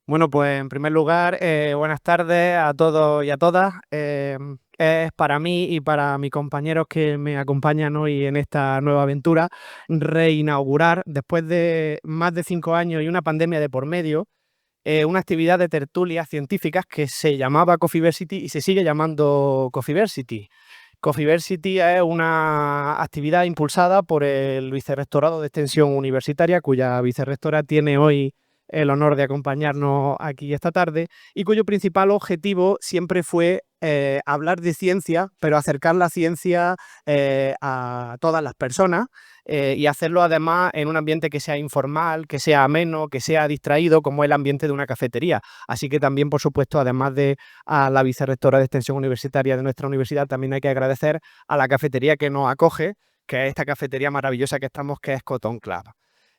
Bueno, pues en primer lugar, buenas tardes a todos y a todas. Es para mí y para mis compañeros que me acompañan hoy en esta nueva aventura, reinaugurar, después de más de 5 años y una pandemia de por medio, una actividad de tertulias científicas que se llamaba Coffeeversity y se sigue llamando Coffeeversity. Coffeeversity es una actividad impulsada por el Vicerrectorado de Extensión Universitaria, cuya vicerrectora tiene hoy el honor de acompañarnos aquí esta tarde y cuyo principal objetivo siempre fue hablar de ciencia, pero acercar la ciencia a todas las personas y hacerlo además en un ambiente que sea informal, que sea ameno, que sea distraído, como el ambiente de una cafetería. Así que también, por supuesto, además de a la vicerrectora de Extensión Universitaria de nuestra universidad, también hay que agradecer a la cafetería que nos acoge, que es esta cafetería maravillosa que estamos, que es Cotton Club.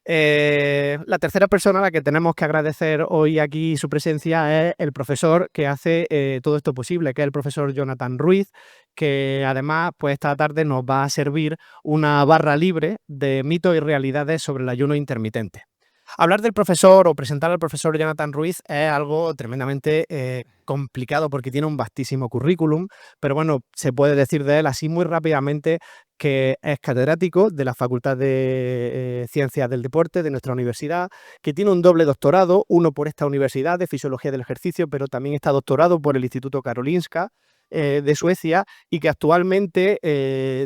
La tercera persona a la que tenemos que agradecer hoy aquí su presencia es el profesor que hace todo esto posible, que es el profesor Jonathan Ruiz, que además pues esta tarde nos va a servir una barra libre de mitos y realidades sobre el ayuno intermitente. Hablar del profesor o presentar al profesor Jonathan Ruiz es algo tremendamente complicado porque tiene un vastísimo currículum, pero bueno, se puede decir de él así muy rápidamente que es catedrático de la Facultad de Ciencias del Deporte de nuestra universidad, que tiene un doble doctorado, uno por esta universidad de Fisiología del Ejercicio, pero también está doctorado por el Instituto Karolinska de Suecia y que actualmente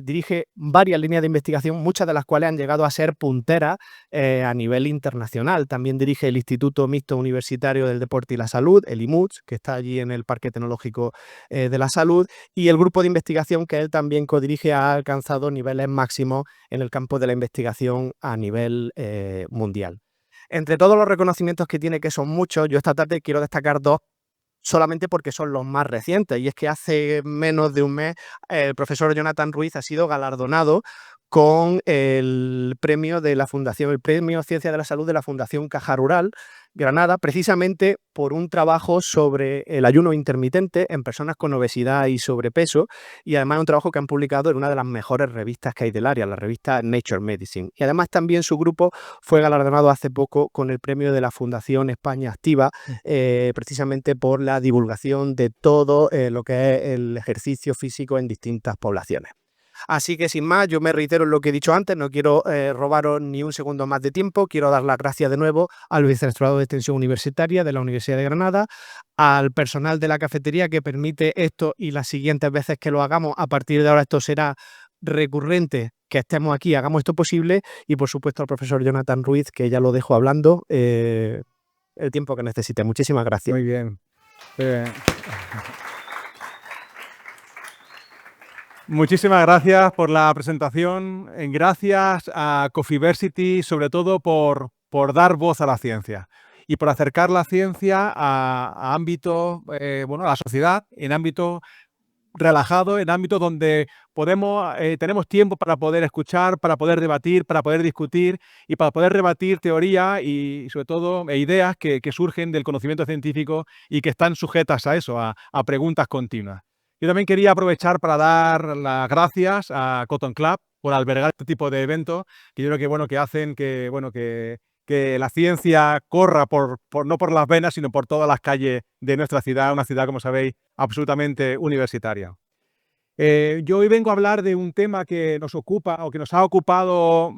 dirige varias líneas de investigación, muchas de las cuales han llegado a ser punteras a nivel internacional. También dirige el Instituto Mixto Universitario del Deporte y la Salud, el IMUTS, que está allí en el Parque Tecnológico de la Salud, y el grupo de investigación que él también codirige ha alcanzado niveles máximos en el campo de la investigación a nivel mundial. Entre todos los reconocimientos que tiene, que son muchos, yo esta tarde quiero destacar dos solamente porque son los más recientes. Y es que hace menos de un mes el profesor Jonathan Ruiz ha sido galardonado con el premio de la Fundación, el premio Ciencia de la Salud de la Fundación Caja Rural Granada, precisamente por un trabajo sobre el ayuno intermitente en personas con obesidad y sobrepeso, y además un trabajo que han publicado en una de las mejores revistas que hay del área, la revista Nature Medicine. Y además también su grupo fue galardonado hace poco con el premio de la Fundación España Activa, precisamente por la divulgación de todo lo que es el ejercicio físico en distintas poblaciones. Así que sin más, yo me reitero en lo que he dicho antes, no quiero robaros ni un segundo más de tiempo, quiero dar las gracias de nuevo al Vicerrectorado de Extensión Universitaria de la Universidad de Granada, al personal de la cafetería que permite esto y las siguientes veces que lo hagamos, a partir de ahora esto será recurrente, que estemos aquí, hagamos esto posible, y por supuesto al profesor Jonathan Ruiz, que ya lo dejo hablando el tiempo que necesite. Muchísimas gracias. Muy bien. Muchísimas gracias por la presentación. Gracias a Coffeeversity, sobre todo por dar voz a la ciencia y por acercar la ciencia a ámbitos, bueno, a la sociedad, en ámbito relajado, en ámbitos donde tenemos tiempo para poder escuchar, para poder debatir, para poder discutir y para poder rebatir teoría y sobre todo ideas que surgen del conocimiento científico y que están sujetas a eso, a preguntas continuas. Yo también quería aprovechar para dar las gracias a Cotton Club por albergar este tipo de eventos, que yo creo que, bueno, que hacen que la ciencia corra no por las venas, sino por todas las calles de nuestra ciudad, una ciudad, como sabéis, absolutamente universitaria. Yo hoy vengo a hablar de un tema que nos ocupa o que nos ha ocupado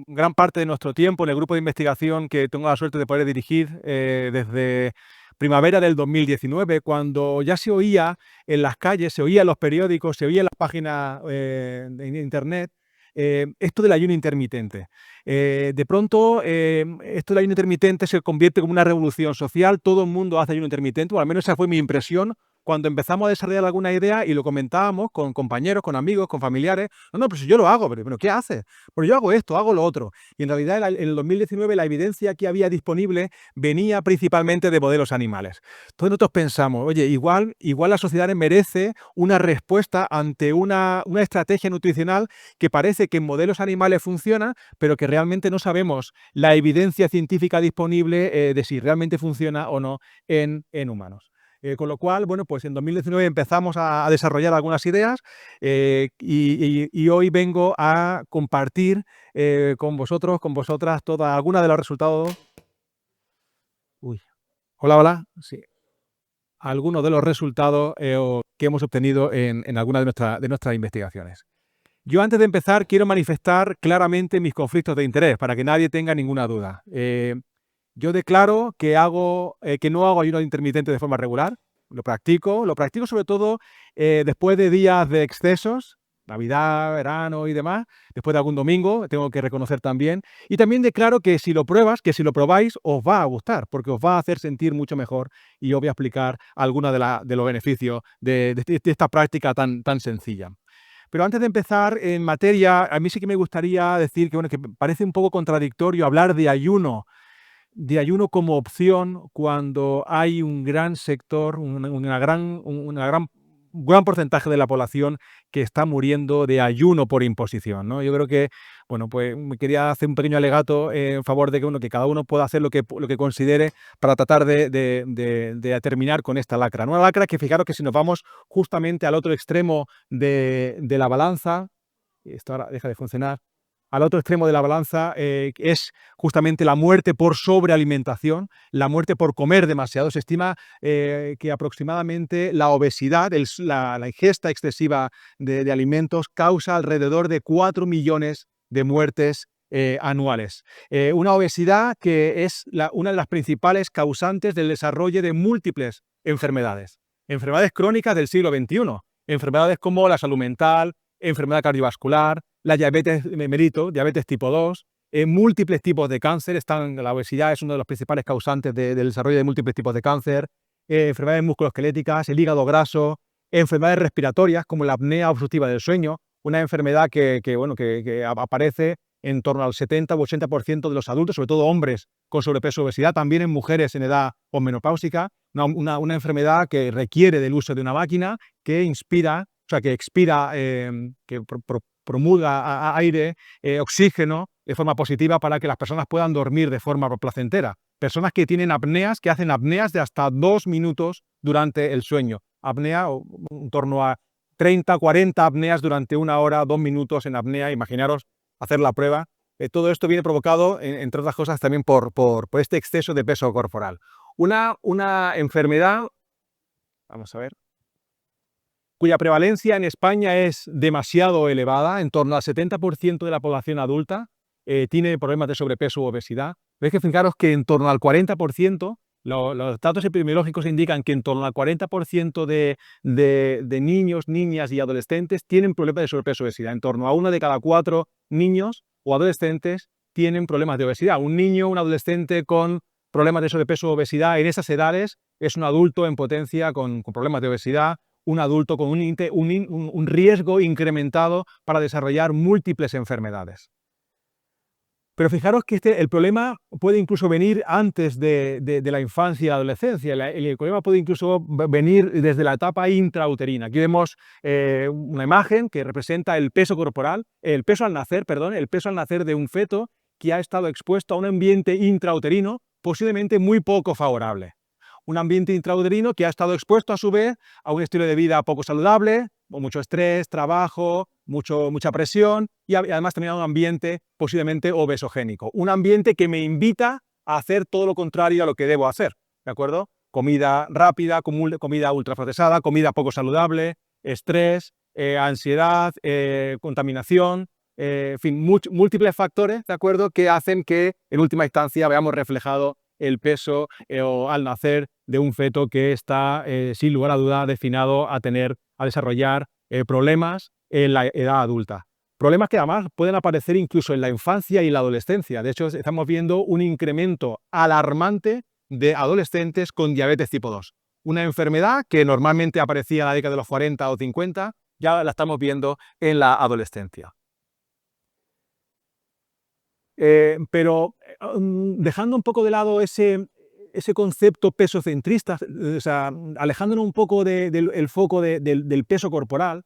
gran parte de nuestro tiempo en el grupo de investigación que tengo la suerte de poder dirigir desde primavera del 2019, cuando ya se oía en las calles, se oía en los periódicos, se oía en las páginas de internet esto del ayuno intermitente. De pronto, esto del ayuno intermitente se convierte como una revolución social, todo el mundo hace ayuno intermitente, o al menos esa fue mi impresión cuando empezamos a desarrollar alguna idea y lo comentábamos con compañeros, con amigos, con familiares. No, pues si yo lo hago, pero ¿qué haces? Pues yo hago esto, hago lo otro. Y en realidad en el 2019 la evidencia que había disponible venía principalmente de modelos animales. Entonces nosotros pensamos, oye, igual la sociedad merece una respuesta ante una estrategia nutricional que parece que en modelos animales funciona, pero que realmente no sabemos la evidencia científica disponible de si realmente funciona o no en humanos. Con lo cual, bueno, pues en 2019 empezamos a desarrollar algunas ideas y hoy vengo a compartir con vosotros, con vosotras, alguna de los resultados. Uy, Hola, hola. Sí. Algunos de los resultados que hemos obtenido en algunas de nuestras investigaciones. Yo antes de empezar quiero manifestar claramente mis conflictos de interés para que nadie tenga ninguna duda. Yo declaro que no hago ayuno intermitente de forma regular. Lo practico sobre todo después de días de excesos, Navidad, verano y demás, después de algún domingo, tengo que reconocer también. Y también declaro que si lo pruebas, que si lo probáis, os va a gustar, porque os va a hacer sentir mucho mejor y os voy a explicar algunos de los beneficios de esta práctica tan sencilla. Pero antes de empezar en materia, a mí sí que me gustaría decir que, bueno, que me parece un poco contradictorio hablar de ayuno como opción cuando hay un gran sector, un gran porcentaje de la población que está muriendo de ayuno por imposición, ¿no? Yo creo que, bueno, pues me quería hacer un pequeño alegato en favor de que, bueno, que cada uno pueda hacer lo que considere para tratar de terminar con esta lacra. Una lacra que, fijaros que si nos vamos justamente al otro extremo de la balanza, y esto ahora deja de funcionar, al otro extremo de la balanza es justamente la muerte por sobrealimentación, la muerte por comer demasiado. Se estima que aproximadamente la obesidad, la ingesta excesiva de alimentos, causa alrededor de 4 millones de muertes anuales. Una obesidad que es una de las principales causantes del desarrollo de múltiples enfermedades. Enfermedades crónicas del siglo XXI, enfermedades como la salud mental, enfermedad cardiovascular, la diabetes mellitus, diabetes tipo 2, múltiples tipos de cáncer. La obesidad es uno de los principales causantes del desarrollo de múltiples tipos de cáncer, enfermedades musculoesqueléticas, el hígado graso, enfermedades respiratorias como la apnea obstructiva del sueño, una enfermedad que aparece en torno al 70 u 80% de los adultos, sobre todo hombres con sobrepeso o obesidad, también en mujeres en edad posmenopáusica, una enfermedad que requiere del uso de una máquina que inspira, o sea, que expira, que promulga aire, oxígeno de forma positiva para que las personas puedan dormir de forma placentera. Personas que tienen apneas, que hacen apneas de hasta 2 minutos durante el sueño. Apnea en torno a 30, 40 apneas durante 1 hora, 2 minutos en apnea. Imaginaros hacer la prueba. Todo esto viene provocado, entre otras cosas, también por este exceso de peso corporal. Una enfermedad, vamos a ver, cuya prevalencia en España es demasiado elevada, en torno al 70% de la población adulta tiene problemas de sobrepeso u obesidad. Veis que fijaros que en torno al 40%, los datos epidemiológicos indican que en torno al 40% de niños, niñas y adolescentes tienen problemas de sobrepeso u obesidad. En torno a 1 de cada 4 niños o adolescentes tienen problemas de obesidad. Un niño, un adolescente con problemas de sobrepeso u obesidad en esas edades es un adulto en potencia con problemas de obesidad, un adulto con un riesgo incrementado para desarrollar múltiples enfermedades. Pero fijaros que el problema puede incluso venir antes de la infancia y la adolescencia. El problema puede incluso venir desde la etapa intrauterina. Aquí vemos una imagen que representa el peso corporal, el peso al nacer de un feto que ha estado expuesto a un ambiente intrauterino posiblemente muy poco favorable. Un ambiente intrauterino que ha estado expuesto a su vez a un estilo de vida poco saludable, con mucho estrés, trabajo, mucha presión y además también a un ambiente posiblemente obesogénico. Un ambiente que me invita a hacer todo lo contrario a lo que debo hacer, ¿de acuerdo? Comida rápida, comida ultraprocesada, comida poco saludable, estrés, ansiedad, contaminación, en fin, múltiples factores, ¿de acuerdo?, que hacen que en última instancia veamos reflejado el peso al nacer de un feto que está, sin lugar a duda, destinado a desarrollar problemas en la edad adulta. Problemas que además pueden aparecer incluso en la infancia y la adolescencia. De hecho, estamos viendo un incremento alarmante de adolescentes con diabetes tipo 2. Una enfermedad que normalmente aparecía en la década de los 40 o 50, ya la estamos viendo en la adolescencia. Pero dejando un poco de lado ese concepto pesocentrista, o sea, alejándonos un poco del foco del peso corporal,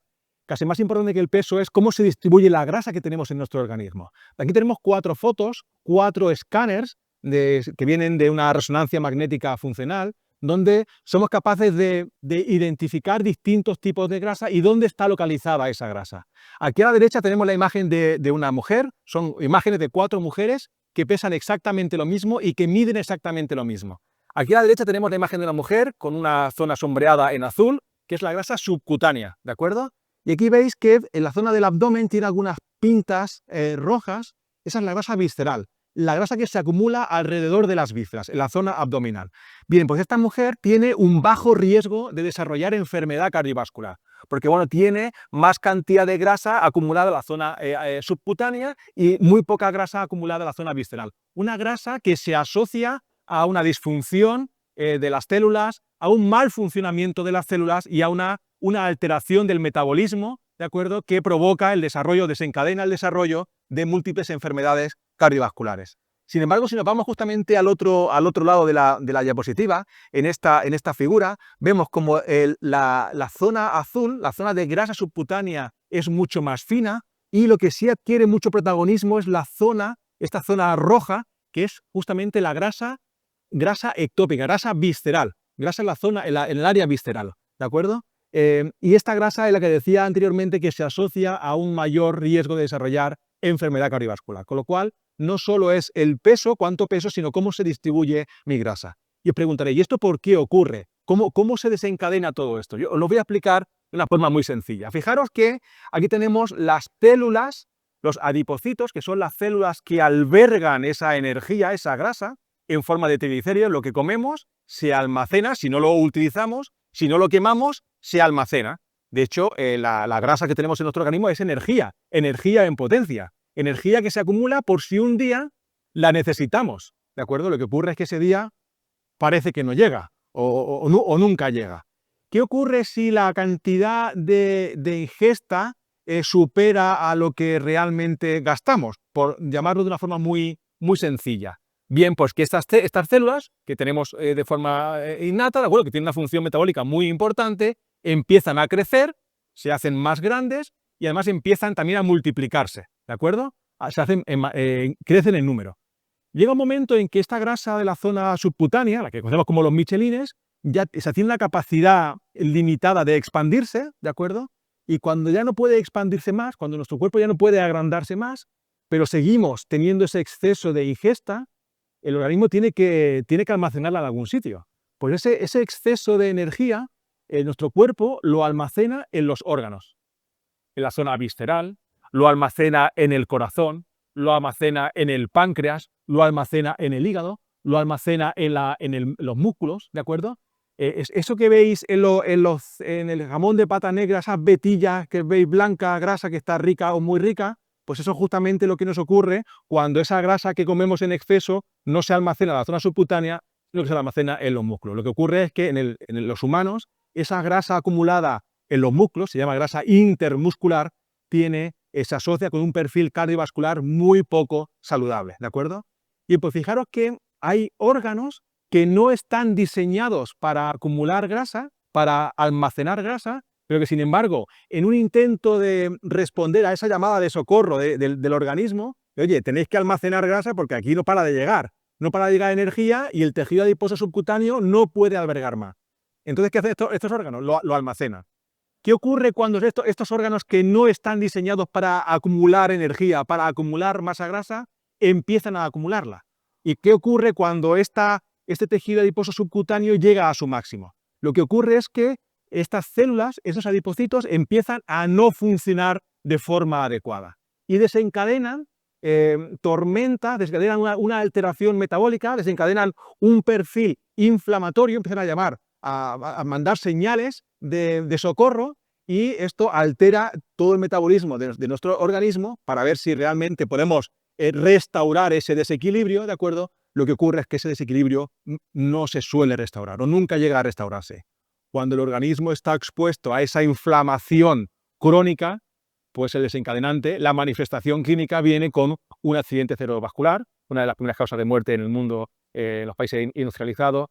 casi más importante que el peso es cómo se distribuye la grasa que tenemos en nuestro organismo. Aquí tenemos 4 fotos, 4 escáneres que vienen de una resonancia magnética funcional, donde somos capaces de identificar distintos tipos de grasa y dónde está localizada esa grasa. Aquí a la derecha tenemos la imagen de una mujer, son imágenes de 4 mujeres que pesan exactamente lo mismo y que miden exactamente lo mismo. Aquí a la derecha tenemos la imagen de una mujer con una zona sombreada en azul, que es la grasa subcutánea, ¿de acuerdo? Y aquí veis que en la zona del abdomen tiene algunas pintas rojas, esa es la grasa visceral, la grasa que se acumula alrededor de las vísceras, en la zona abdominal. Bien, pues esta mujer tiene un bajo riesgo de desarrollar enfermedad cardiovascular, porque bueno, tiene más cantidad de grasa acumulada en la zona subcutánea y muy poca grasa acumulada en la zona visceral. Una grasa que se asocia a una disfunción de las células, a un mal funcionamiento de las células y a una alteración del metabolismo, ¿de acuerdo?, que provoca el desarrollo, desencadena el desarrollo de múltiples enfermedades cardiovasculares. Sin embargo, si nos vamos justamente al otro lado de la diapositiva, en esta figura, vemos como la zona azul, la zona de grasa subcutánea, es mucho más fina, y lo que sí adquiere mucho protagonismo es esta zona roja, que es justamente la grasa ectópica, grasa visceral, grasa en la zona, en el área visceral, ¿de acuerdo? Y esta grasa es la que decía anteriormente que se asocia a un mayor riesgo de desarrollar enfermedad cardiovascular, con lo cual no solo es el peso, cuánto peso, sino cómo se distribuye mi grasa. Y os preguntaré, ¿y esto por qué ocurre? ¿Cómo se desencadena todo esto? Yo os lo voy a explicar de una forma muy sencilla. Fijaros que aquí tenemos las células, los adipocitos, que son las células que albergan esa energía, esa grasa, en forma de triglicéridos. Lo que comemos se almacena, si no lo utilizamos, si no lo quemamos, se almacena. De hecho, la grasa que tenemos en nuestro organismo es energía en potencia, energía que se acumula por si un día la necesitamos, ¿de acuerdo? Lo que ocurre es que ese día parece que no llega o nunca llega. ¿Qué ocurre si la cantidad de ingesta supera a lo que realmente gastamos? Por llamarlo de una forma muy sencilla. Bien, pues que estas células que tenemos de forma innata, ¿de acuerdo?, que tienen una función metabólica muy importante, empiezan a crecer, se hacen más grandes y además empiezan también a multiplicarse, ¿de acuerdo? Crecen en número. Llega un momento en que esta grasa de la zona subcutánea, la que conocemos como los michelines, ya tiene una capacidad limitada de expandirse, ¿de acuerdo? Y cuando ya no puede expandirse más, cuando nuestro cuerpo ya no puede agrandarse más, pero seguimos teniendo ese exceso de ingesta, el organismo tiene que almacenarla en algún sitio. Pues ese exceso de energía, nuestro cuerpo lo almacena en los órganos, en la zona visceral, lo almacena en el corazón, lo almacena en el páncreas, lo almacena en el hígado, lo almacena en los músculos, ¿de acuerdo? Eso que veis en el jamón de pata negra, esas vetillas que veis blanca, grasa que está rica o muy rica, pues eso es justamente lo que nos ocurre cuando esa grasa que comemos en exceso no se almacena en la zona subcutánea, sino que se almacena en los músculos. Lo que ocurre es que en los humanos, esa grasa acumulada en los músculos, se llama grasa intermuscular, se asocia con un perfil cardiovascular muy poco saludable, ¿de acuerdo? Y pues fijaros que hay órganos que no están diseñados para acumular grasa, para almacenar grasa, pero que sin embargo, en un intento de responder a esa llamada de socorro del organismo, oye, tenéis que almacenar grasa porque aquí no para de llegar energía y el tejido adiposo subcutáneo no puede albergar más. Entonces, ¿qué hacen estos órganos? Lo almacenan. ¿Qué ocurre cuando estos órganos que no están diseñados para acumular energía, para acumular masa grasa, empiezan a acumularla? ¿Y qué ocurre cuando este tejido adiposo subcutáneo llega a su máximo? Lo que ocurre es que estas células, esos adipocitos, empiezan a no funcionar de forma adecuada y desencadenan tormentas, desencadenan una alteración metabólica, desencadenan un perfil inflamatorio, empiezan a mandar señales de socorro, y esto altera todo el metabolismo de nuestro organismo para ver si realmente podemos restaurar ese desequilibrio, ¿de acuerdo? Lo que ocurre es que ese desequilibrio no se suele restaurar o nunca llega a restaurarse. Cuando el organismo está expuesto a esa inflamación crónica, pues el desencadenante, la manifestación clínica viene con un accidente cerebrovascular, una de las primeras causas de muerte en el mundo, en los países industrializados,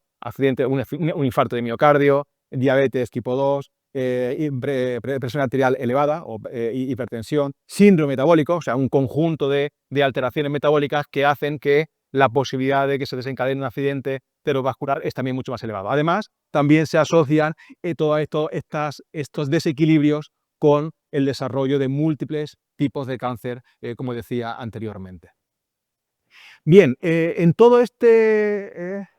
un infarto de miocardio, diabetes tipo 2, presión arterial elevada o hipertensión, síndrome metabólico, o sea, un conjunto de alteraciones metabólicas que hacen que la posibilidad de que se desencadene un accidente cerebrovascular es también mucho más elevado. Además, también se asocian todos estos desequilibrios con el desarrollo de múltiples tipos de cáncer, como decía anteriormente. Bien, en todo este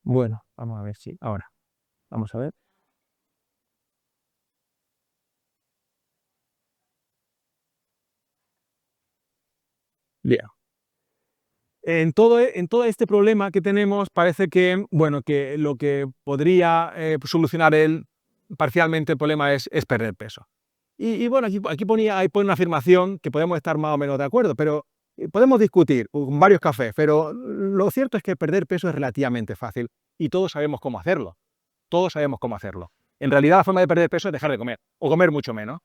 Bueno, vamos a ver si ahora. Vamos a ver. Bien. En todo este problema que tenemos, parece que, bueno, que lo que podría solucionar él parcialmente el problema es perder peso. Y bueno, aquí pone una afirmación que podemos estar más o menos de acuerdo, pero podemos discutir con varios cafés, pero lo cierto es que perder peso es relativamente fácil y todos sabemos cómo hacerlo. Todos sabemos cómo hacerlo. En realidad, la forma de perder peso es dejar de comer o comer mucho menos.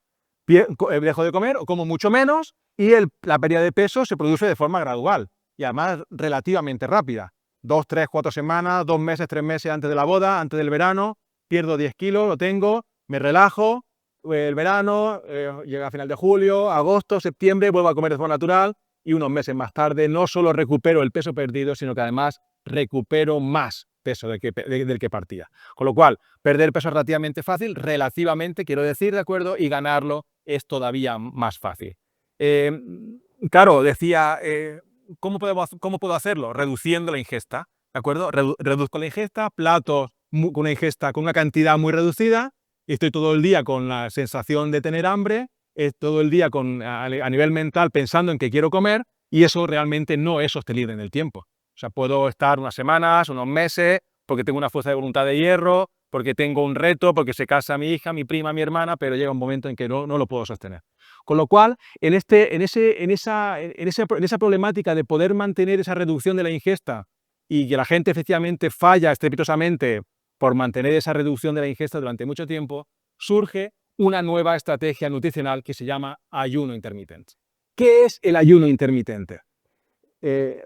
Dejo de comer o como mucho menos y la pérdida de peso se produce de forma gradual y además relativamente rápida. 2, 3, 4 semanas, 2 meses, 3 meses antes de la boda, antes del verano, pierdo 10 kilos, lo tengo, me relajo, el verano, llega a final de julio, agosto, septiembre, vuelvo a comer de forma natural y unos meses más tarde no solo recupero el peso perdido, sino que además recupero más peso del que partía. Con lo cual, perder peso es relativamente, quiero decir, ¿de acuerdo? Y ganarlo es todavía más fácil. Claro, decía, ¿cómo puedo hacerlo? Reduciendo la ingesta, ¿de acuerdo? Reduzco la ingesta, platos con una ingesta con una cantidad muy reducida, y estoy todo el día con la sensación de tener hambre, todo el día a nivel mental pensando en que quiero comer, y eso realmente no es sostenible en el tiempo. O sea, puedo estar unas semanas, unos meses, porque tengo una fuerza de voluntad de hierro, porque tengo un reto, porque se casa mi hija, mi prima, mi hermana, pero llega un momento en que no lo puedo sostener. Con lo cual, en esa problemática de poder mantener esa reducción de la ingesta y que la gente efectivamente falla estrepitosamente por mantener esa reducción de la ingesta durante mucho tiempo, surge una nueva estrategia nutricional que se llama ayuno intermitente. ¿Qué es el ayuno intermitente? El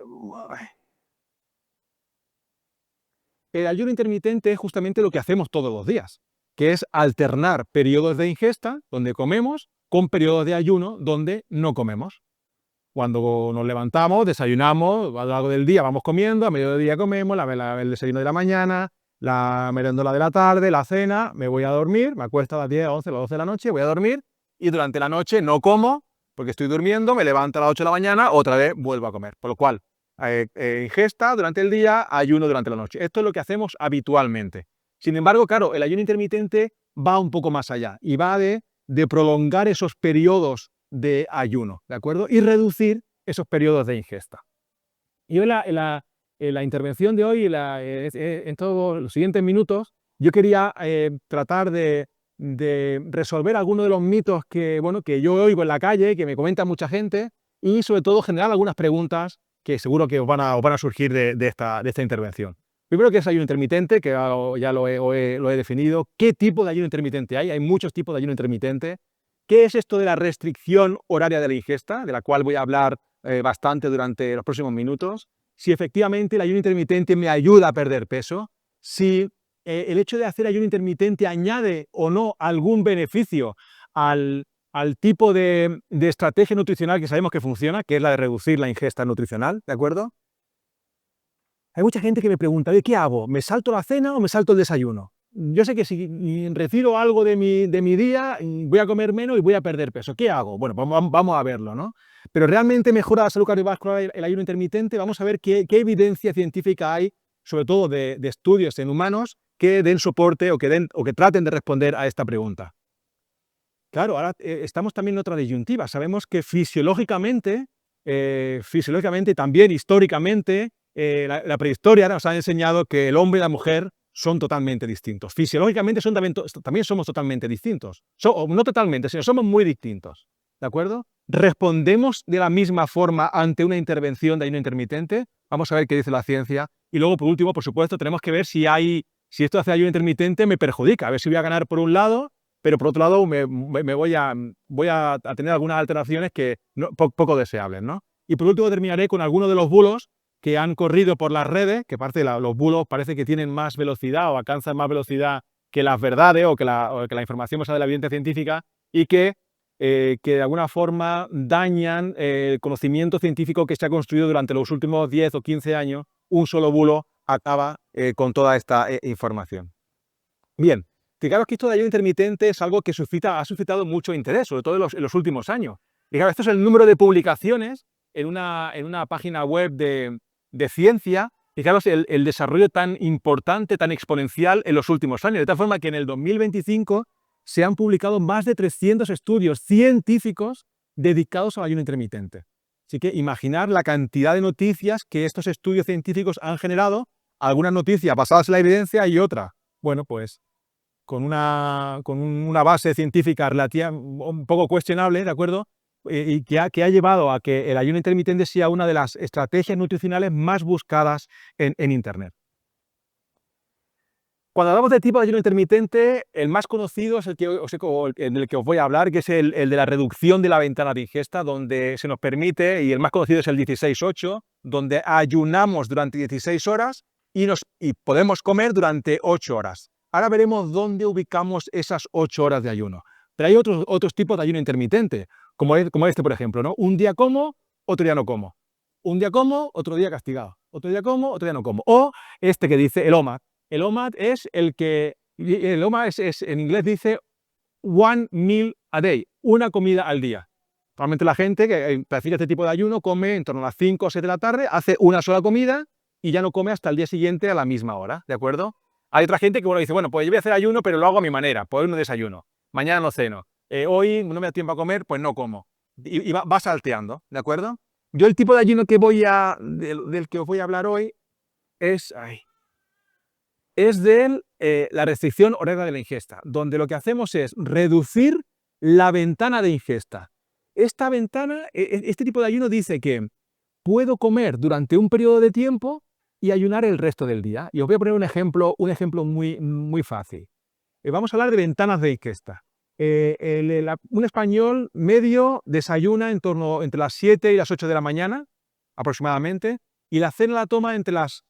ayuno intermitente es justamente lo que hacemos todos los días, que es alternar periodos de ingesta, donde comemos, con periodos de ayuno, donde no comemos. Cuando nos levantamos, desayunamos, a lo largo del día vamos comiendo, a mediodía comemos, el desayuno de la mañana, la merendola de la tarde, la cena, me voy a dormir, me acuesto a las 10, 11, las 12 de la noche, voy a dormir y durante la noche no como porque estoy durmiendo, me levanto a las 8 de la mañana, otra vez vuelvo a comer. Por lo cual, ingesta durante el día, ayuno durante la noche. Esto es lo que hacemos habitualmente. Sin embargo, claro, el ayuno intermitente va un poco más allá y va de prolongar esos periodos de ayuno, ¿de acuerdo? Y reducir esos periodos de ingesta. Y hoy en la intervención de hoy, en todos los siguientes minutos, yo quería tratar de resolver algunos de los mitos que yo oigo en la calle, que me comenta mucha gente, y sobre todo generar algunas preguntas que seguro que os van a surgir de esta intervención. Primero, ¿qué es ayuno intermitente? Que ya lo he definido. ¿Qué tipo de ayuno intermitente hay? Hay muchos tipos de ayuno intermitente. ¿Qué es esto de la restricción horaria de la ingesta? De la cual voy a hablar bastante durante los próximos minutos. Si efectivamente el ayuno intermitente me ayuda a perder peso. Si el hecho de hacer ayuno intermitente añade o no algún beneficio al tipo de estrategia nutricional que sabemos que funciona, que es la de reducir la ingesta nutricional, ¿de acuerdo? Hay mucha gente que me pregunta, ¿qué hago? ¿Me salto la cena o me salto el desayuno? Yo sé que si retiro algo de mi día, voy a comer menos y voy a perder peso. ¿Qué hago? Bueno, pues vamos a verlo, ¿no? Pero ¿realmente mejora la salud cardiovascular el ayuno intermitente? Vamos a ver qué evidencia científica hay, sobre todo de estudios en humanos, que den soporte o que traten de responder a esta pregunta. Claro, ahora estamos también en otra disyuntiva. Sabemos que fisiológicamente y también históricamente, la prehistoria nos ha enseñado que el hombre y la mujer son totalmente distintos. Fisiológicamente también somos totalmente distintos. No totalmente, sino somos muy distintos. ¿De acuerdo? ¿Respondemos de la misma forma ante una intervención de ayuno intermitente? Vamos a ver qué dice la ciencia. Y luego, por último, por supuesto, tenemos que ver si esto de hacer ayuno intermitente me perjudica. A ver si voy a ganar por un lado, pero por otro lado voy a tener algunas alteraciones poco deseables, ¿no? Y por último terminaré con algunos de los bulos que han corrido por las redes, que los bulos parece que tienen más velocidad o alcanzan más velocidad que las verdades o que la información basada en la evidencia científica y que de alguna forma dañan el conocimiento científico que se ha construido durante los últimos 10 o 15 años. Un solo bulo acaba con toda esta información. Bien, fijaros que esto de ayuno intermitente es algo que ha suscitado mucho interés, sobre todo en los últimos años. Fijaros, esto es el número de publicaciones en una página web de ciencia Fijaros el desarrollo tan importante, tan exponencial en los últimos años, de tal forma que en el 2025 se han publicado más de 300 estudios científicos dedicados al ayuno intermitente. Así que imaginar la cantidad de noticias que estos estudios científicos han generado, algunas noticias basadas en la evidencia y otras, bueno, pues con una base científica relativa, un poco cuestionable, ¿de acuerdo? Y que ha llevado a que el ayuno intermitente sea una de las estrategias nutricionales más buscadas en Internet. Cuando hablamos de tipo de ayuno intermitente, el más conocido es el que en el que os voy a hablar, que es el de la reducción de la ventana de ingesta, donde se nos permite, y el más conocido es el 16-8, donde ayunamos durante 16 horas y podemos comer durante 8 horas. Ahora veremos dónde ubicamos esas 8 horas de ayuno. Pero hay otros tipos de ayuno intermitente, como este, por ejemplo, ¿no? Un día como, otro día no como. Un día como, otro día castigado. Otro día como, otro día no como. O este que dice el OMAD. El OMAD es en inglés dice one meal a day, una comida al día. Normalmente la gente que prefiere este tipo de ayuno come en torno a las 5 o 7 de la tarde, hace una sola comida y ya no come hasta el día siguiente a la misma hora, ¿de acuerdo? Hay otra gente que dice, bueno, pues yo voy a hacer ayuno, pero lo hago a mi manera, pues hoy no desayuno, mañana no ceno, hoy no me da tiempo a comer, pues no como. Y va salteando, ¿de acuerdo? Yo el tipo de ayuno del que os voy a hablar hoy es de la restricción horaria de la ingesta, donde lo que hacemos es reducir la ventana de ingesta. Este tipo de ayuno dice que puedo comer durante un periodo de tiempo y ayunar el resto del día. Y os voy a poner un ejemplo muy, muy fácil. Vamos a hablar de ventanas de ingesta. Un español medio desayuna entre las 7 y las 8 de la mañana, aproximadamente, y la cena la toma entre las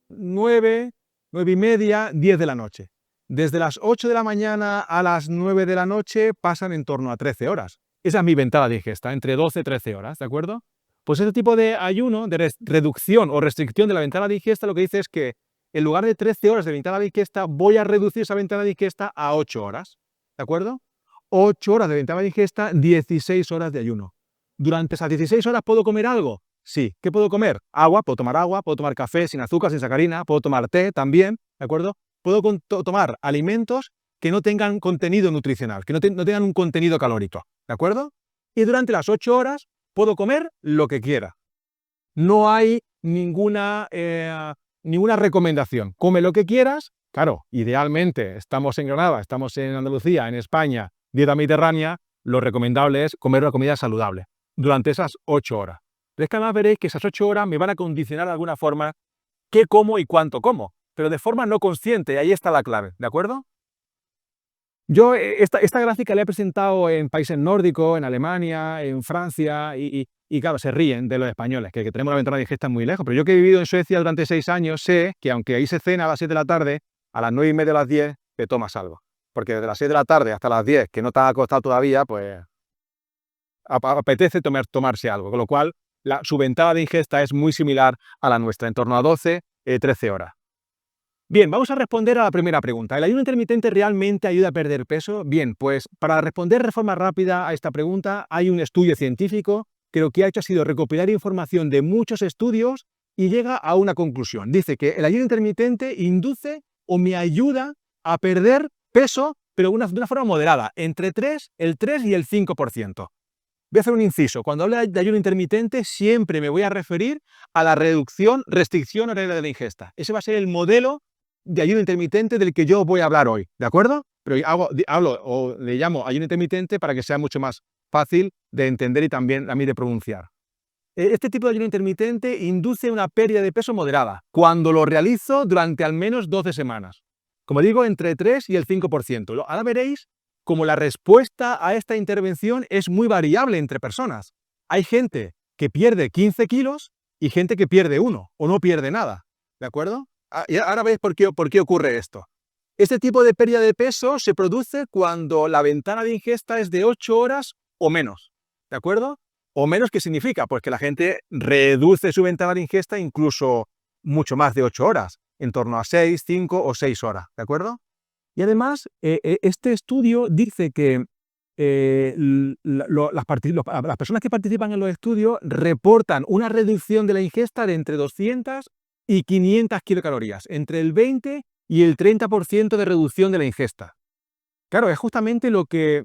9 y media, 10 de la noche. Desde las 8 de la mañana a las 9 de la noche pasan en torno a 13 horas. Esa es mi ventana de ingesta, entre 12 y 13 horas, ¿de acuerdo? Pues este tipo de ayuno, de reducción o restricción de la ventana de ingesta, lo que dice es que en lugar de 13 horas de ventana de ingesta, voy a reducir esa ventana de ingesta a 8 horas, ¿de acuerdo? 8 horas de ventana de ingesta, 16 horas de ayuno. ¿Durante esas 16 horas puedo comer algo? Sí. ¿Qué puedo comer? Agua, puedo tomar café sin azúcar, sin sacarina, puedo tomar té también, ¿de acuerdo? Puedo tomar alimentos que no tengan contenido nutricional, que no tengan un contenido calórico, ¿de acuerdo? Y durante las 8 horas puedo comer lo que quiera. No hay ninguna recomendación. Come lo que quieras. Claro, idealmente estamos en Granada, estamos en Andalucía, en España, dieta mediterránea, lo recomendable es comer una comida saludable durante esas 8 horas. Pero es que además veréis que esas 8 horas me van a condicionar de alguna forma qué como y cuánto como, pero de forma no consciente, y ahí está la clave, ¿de acuerdo? Yo esta gráfica la he presentado en países nórdicos, en Alemania, en Francia, y claro, se ríen de los españoles, que tenemos la ventana de ingesta muy lejos, pero yo que he vivido en Suecia durante 6 años sé que aunque ahí se cena a las 7 de la tarde, a las 9 y media, a las 10, te tomas algo. Porque desde las 6 de la tarde hasta las 10, que no te has acostado todavía, pues apetece tomarse algo, con lo cual su ventana de ingesta es muy similar a la nuestra, en torno a 12, 13 horas. Bien, vamos a responder a la primera pregunta. ¿El ayuno intermitente realmente ayuda a perder peso? Bien, pues para responder de forma rápida a esta pregunta hay un estudio científico que lo que ha hecho ha sido recopilar información de muchos estudios y llega a una conclusión. Dice que el ayuno intermitente induce o me ayuda a perder peso, pero de una forma moderada, entre el 3 y el 5%. Voy a hacer un inciso. Cuando hablo de ayuno intermitente, siempre me voy a referir a la restricción horaria de la ingesta. Ese va a ser el modelo de ayuno intermitente del que yo voy a hablar hoy, ¿de acuerdo? Pero le llamo ayuno intermitente para que sea mucho más fácil de entender y también a mí de pronunciar. Este tipo de ayuno intermitente induce una pérdida de peso moderada cuando lo realizo durante al menos 12 semanas. Como digo, entre el 3 y el 5%. Ahora veréis cómo la respuesta a esta intervención es muy variable entre personas. Hay gente que pierde 15 kilos y gente que pierde 1 o no pierde nada, ¿de acuerdo? Y ahora veis por qué ocurre esto. Este tipo de pérdida de peso se produce cuando la ventana de ingesta es de 8 horas o menos, ¿de acuerdo? O menos, ¿qué significa? Pues que la gente reduce su ventana de ingesta incluso mucho más de 8 horas, en torno a 6, 5 o 6 horas, ¿de acuerdo? Y además, este estudio dice que las personas que participan en los estudios reportan una reducción de la ingesta de entre 200 y 500 kilocalorías, entre el 20 y el 30% de reducción de la ingesta. Claro, es justamente lo que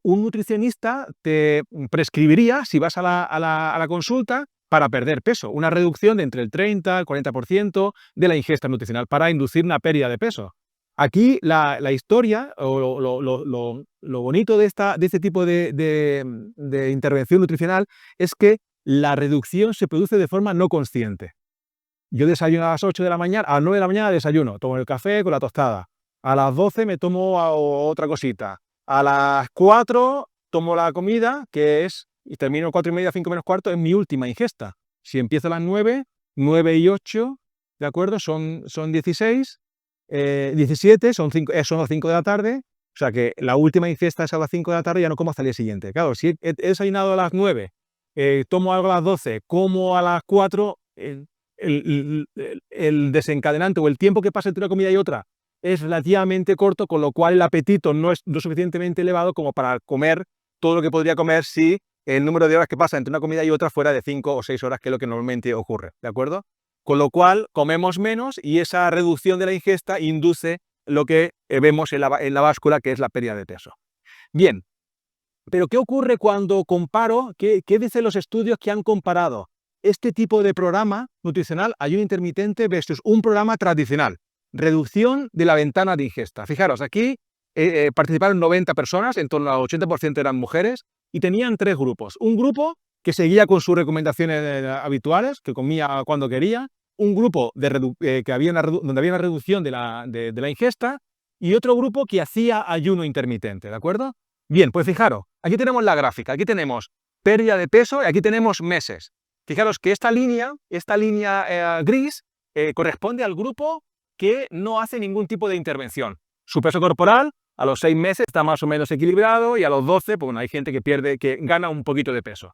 un nutricionista te prescribiría si vas a la consulta para perder peso, una reducción de entre el 30 y el 40% de la ingesta nutricional para inducir una pérdida de peso. Aquí la historia o lo bonito de este tipo de intervención nutricional es que la reducción se produce de forma no consciente. Yo desayuno a las 8 de la mañana, a las 9 de la mañana desayuno, tomo el café con la tostada. A las 12 me tomo otra cosita. A las 4 tomo la comida, y termino 4 y media, 5 menos cuarto, es mi última ingesta. Si empiezo a las 9, 9 y 8, ¿de acuerdo? Son 16, 17, son las 5 de la tarde. O sea que la última ingesta es a las 5 de la tarde y ya no como hasta el día siguiente. Claro, si he desayunado a las 9, tomo algo a las 12, como a las 4, el desencadenante o el tiempo que pasa entre una comida y otra es relativamente corto, con lo cual el apetito no es lo suficientemente elevado como para comer todo lo que podría comer si el número de horas que pasa entre una comida y otra fuera de 5 o 6 horas, que es lo que normalmente ocurre, ¿de acuerdo? Con lo cual comemos menos y esa reducción de la ingesta induce lo que vemos en la báscula, que es la pérdida de peso. Bien, pero ¿qué ocurre cuando comparo? ¿Qué dicen los estudios que han comparado este tipo de programa nutricional, ayuno intermitente, versus un programa tradicional? Reducción de la ventana de ingesta. Fijaros, aquí participaron 90 personas, en torno al 80% eran mujeres, y tenían 3 grupos. Un grupo que seguía con sus recomendaciones habituales, que comía cuando quería, un grupo donde había una reducción de la ingesta, y otro grupo que hacía ayuno intermitente, ¿de acuerdo? Bien, pues fijaros, aquí tenemos la gráfica, aquí tenemos pérdida de peso y aquí tenemos meses. Fijaros que esta línea gris corresponde al grupo que no hace ningún tipo de intervención. Su peso corporal a los 6 meses está más o menos equilibrado y a los 12, pues bueno, hay gente que gana un poquito de peso.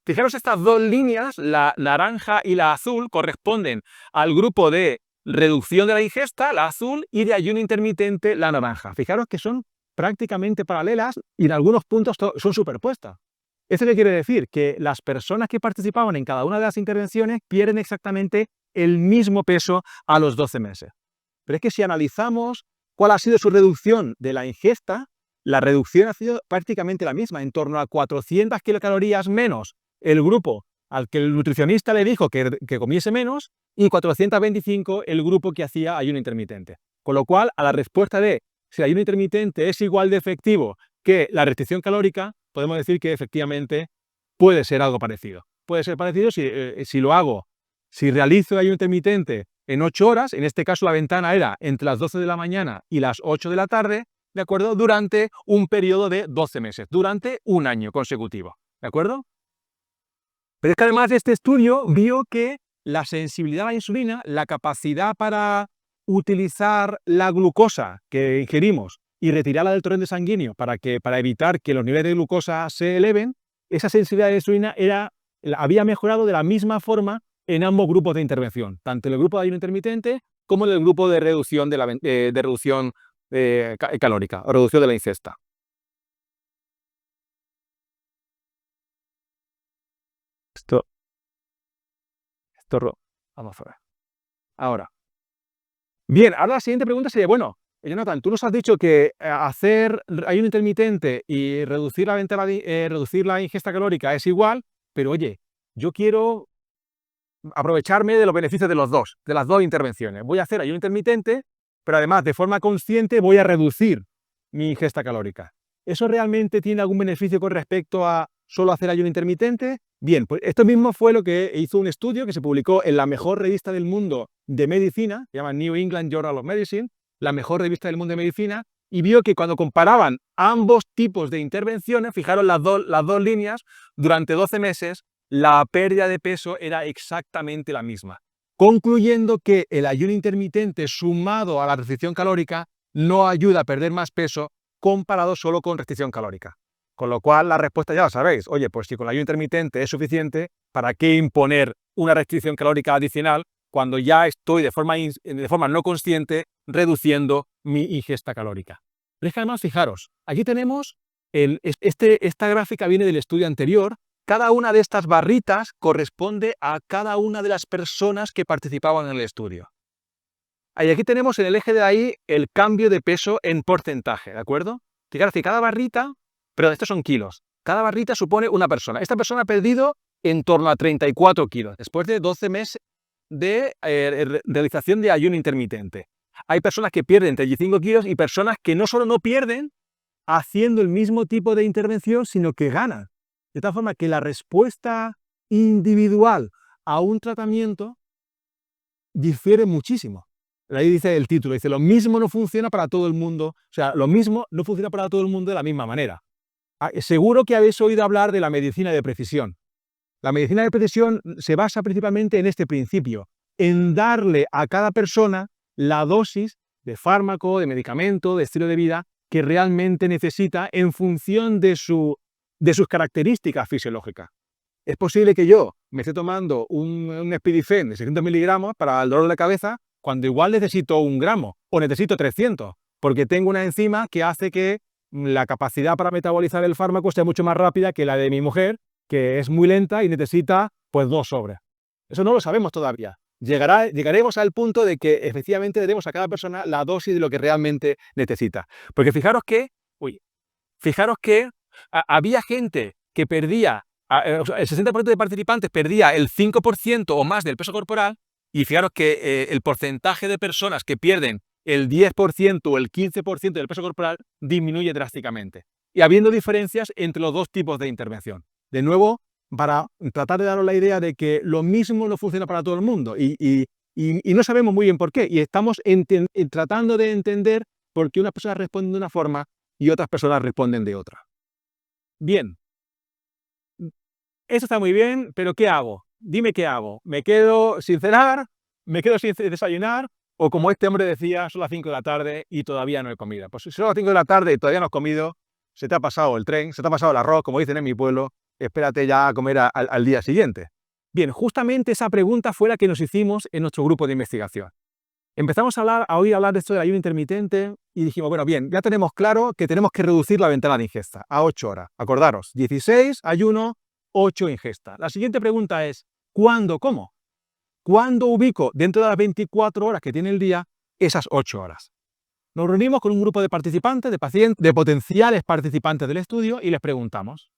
Fijaros, estas dos líneas, la naranja y la azul, corresponden al grupo de reducción de la ingesta, la azul, y de ayuno intermitente, la naranja. Fijaros que son prácticamente paralelas y en algunos puntos son superpuestas. ¿Esto qué quiere decir? Que las personas que participaban en cada una de las intervenciones pierden exactamente el mismo peso a los 12 meses. Pero es que si analizamos cuál ha sido su reducción de la ingesta, la reducción ha sido prácticamente la misma, en torno a 400 kilocalorías menos el grupo al que el nutricionista le dijo que comiese menos, y 425 el grupo que hacía ayuno intermitente. Con lo cual, a la respuesta de si el ayuno intermitente es igual de efectivo que la restricción calórica, podemos decir que efectivamente puede ser algo parecido. Puede ser parecido si realizo el ayuno intermitente en 8 horas, en este caso la ventana era entre las 12 de la mañana y las 8 de la tarde, ¿de acuerdo? Durante un periodo de 12 meses, durante un año consecutivo, ¿de acuerdo? Pero es que además de este estudio vio que la sensibilidad a la insulina, la capacidad para utilizar la glucosa que ingerimos y retirarla del torrente sanguíneo para evitar que los niveles de glucosa se eleven, esa sensibilidad a la insulina había mejorado de la misma forma en ambos grupos de intervención, tanto en el grupo de ayuno intermitente como en el grupo de reducción calórica o reducción de la ingesta. Vamos a ver. Ahora. Bien, ahora la siguiente pregunta sería, bueno, Jonathan, tú nos has dicho que hacer ayuno intermitente y reducir la ingesta calórica es igual, pero oye, yo quiero aprovecharme de los beneficios de las dos intervenciones. Voy a hacer ayuno intermitente, pero además de forma consciente voy a reducir mi ingesta calórica. ¿Eso realmente tiene algún beneficio con respecto a solo hacer ayuno intermitente? Bien, pues esto mismo fue lo que hizo un estudio que se publicó en la mejor revista del mundo de medicina, se llama New England Journal of Medicine, la mejor revista del mundo de medicina, y vio que cuando comparaban ambos tipos de intervenciones, fijaron las dos líneas, durante 12 meses, la pérdida de peso era exactamente la misma, concluyendo que el ayuno intermitente sumado a la restricción calórica no ayuda a perder más peso comparado solo con restricción calórica. Con lo cual, la respuesta ya la sabéis. Oye, pues si con el ayuno intermitente es suficiente, ¿para qué imponer una restricción calórica adicional cuando ya estoy de forma no consciente reduciendo mi ingesta calórica? Pero es que además, fijaros, aquí tenemos, esta gráfica viene del estudio anterior, cada una de estas barritas corresponde a cada una de las personas que participaban en el estudio. Y aquí tenemos en el eje de ahí el cambio de peso en porcentaje, ¿de acuerdo? Fijaros que cada barrita, pero estos son kilos, cada barrita supone una persona. Esta persona ha perdido en torno a 34 kilos, después de 12 meses de realización de ayuno intermitente. Hay personas que pierden 35 kilos y personas que no solo no pierden haciendo el mismo tipo de intervención, sino que ganan. De tal forma que la respuesta individual a un tratamiento difiere muchísimo. Ahí dice el título, dice, lo mismo no funciona para todo el mundo, o sea, lo mismo no funciona para todo el mundo de la misma manera. Seguro que habéis oído hablar de la medicina de precisión. La medicina de precisión se basa principalmente en este principio, en darle a cada persona la dosis de fármaco, de medicamento, de estilo de vida que realmente necesita en función de sus características fisiológicas. Es posible que yo me esté tomando un Spidifen de 600 miligramos para el dolor de cabeza cuando igual necesito 1 gramo o necesito 300, porque tengo una enzima que hace que la capacidad para metabolizar el fármaco sea mucho más rápida que la de mi mujer, que es muy lenta y necesita pues 2 sobres. Eso no lo sabemos todavía. Llegaremos al punto de que efectivamente daremos a cada persona la dosis de lo que realmente necesita. Porque fijaros que había gente que perdía, el 60% de participantes perdía el 5% o más del peso corporal, y fijaros que el porcentaje de personas que pierden el 10% o el 15% del peso corporal disminuye drásticamente. Y habiendo diferencias entre los dos tipos de intervención. De nuevo, para tratar de daros la idea de que lo mismo no funciona para todo el mundo y no sabemos muy bien por qué. Y estamos tratando de entender por qué unas personas responden de una forma y otras personas responden de otra. Bien. Eso está muy bien, pero ¿qué hago? Dime qué hago. ¿Me quedo sin cenar? ¿Me quedo sin desayunar? O como este hombre decía, son las 5 de la tarde y todavía no he comido. Pues si son las 5 de la tarde y todavía no has comido, se te ha pasado el tren, se te ha pasado el arroz, como dicen en mi pueblo, espérate ya a comer al día siguiente. Bien, justamente esa pregunta fue la que nos hicimos en nuestro grupo de investigación. Empezamos a oír hablar de esto del ayuno intermitente y dijimos, bueno, bien, ya tenemos claro que tenemos que reducir la ventana de ingesta a 8 horas. Acordaros, 16 ayuno, 8 ingesta. La siguiente pregunta es, ¿cuándo? ¿Cómo? ¿Cuándo ubico dentro de las 24 horas que tiene el día esas 8 horas? Nos reunimos con un grupo de participantes, de pacientes, de potenciales participantes del estudio y les preguntamos.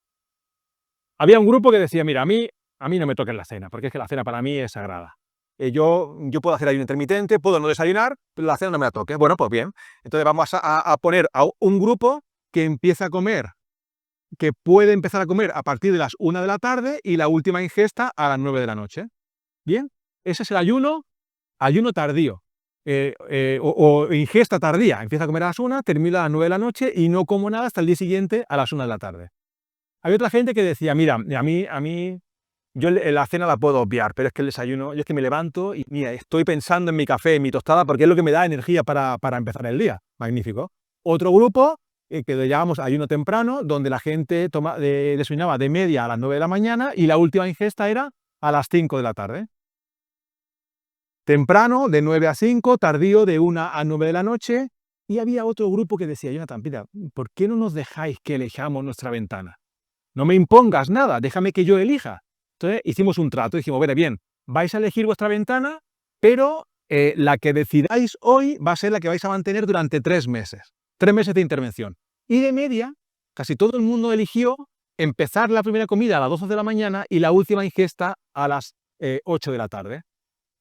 Había un grupo que decía, mira, a mí no me toques la cena, porque es que la cena para mí es sagrada. Yo puedo hacer ayuno intermitente, puedo no desayunar, pero la cena no me la toques. Bueno, pues bien. Entonces vamos a poner a un grupo que empieza a comer, que puede empezar a comer a partir de las 1 de la tarde y la última ingesta a las 9 de la noche. Bien, ese es el ayuno tardío. O ingesta tardía. Empieza a comer a las 1, termina a las 9 de la noche y no como nada hasta el día siguiente a las 1 de la tarde. Había otra gente que decía, mira, a mí yo la cena la puedo obviar, pero es que el desayuno, yo es que me levanto y mira, estoy pensando en mi café, en mi tostada, porque es lo que me da energía para empezar el día. Magnífico. Otro grupo que le llamamos ayuno temprano, donde la gente desayunaba de media a las 9 de la mañana y la última ingesta era a las 5 de la tarde. Temprano, de 9 a 5, tardío, de 1 a 9 de la noche. Y había otro grupo que decía, Jonathan, mira, ¿por qué no nos dejáis que elijamos nuestra ventana? No me impongas nada, déjame que yo elija. Entonces hicimos un trato, dijimos, bien, vais a elegir vuestra ventana, pero la que decidáis hoy va a ser la que vais a mantener durante 3 meses. 3 meses de intervención. Y de media, casi todo el mundo eligió empezar la primera comida a las 12 de la mañana y la última ingesta a las 8 de la tarde.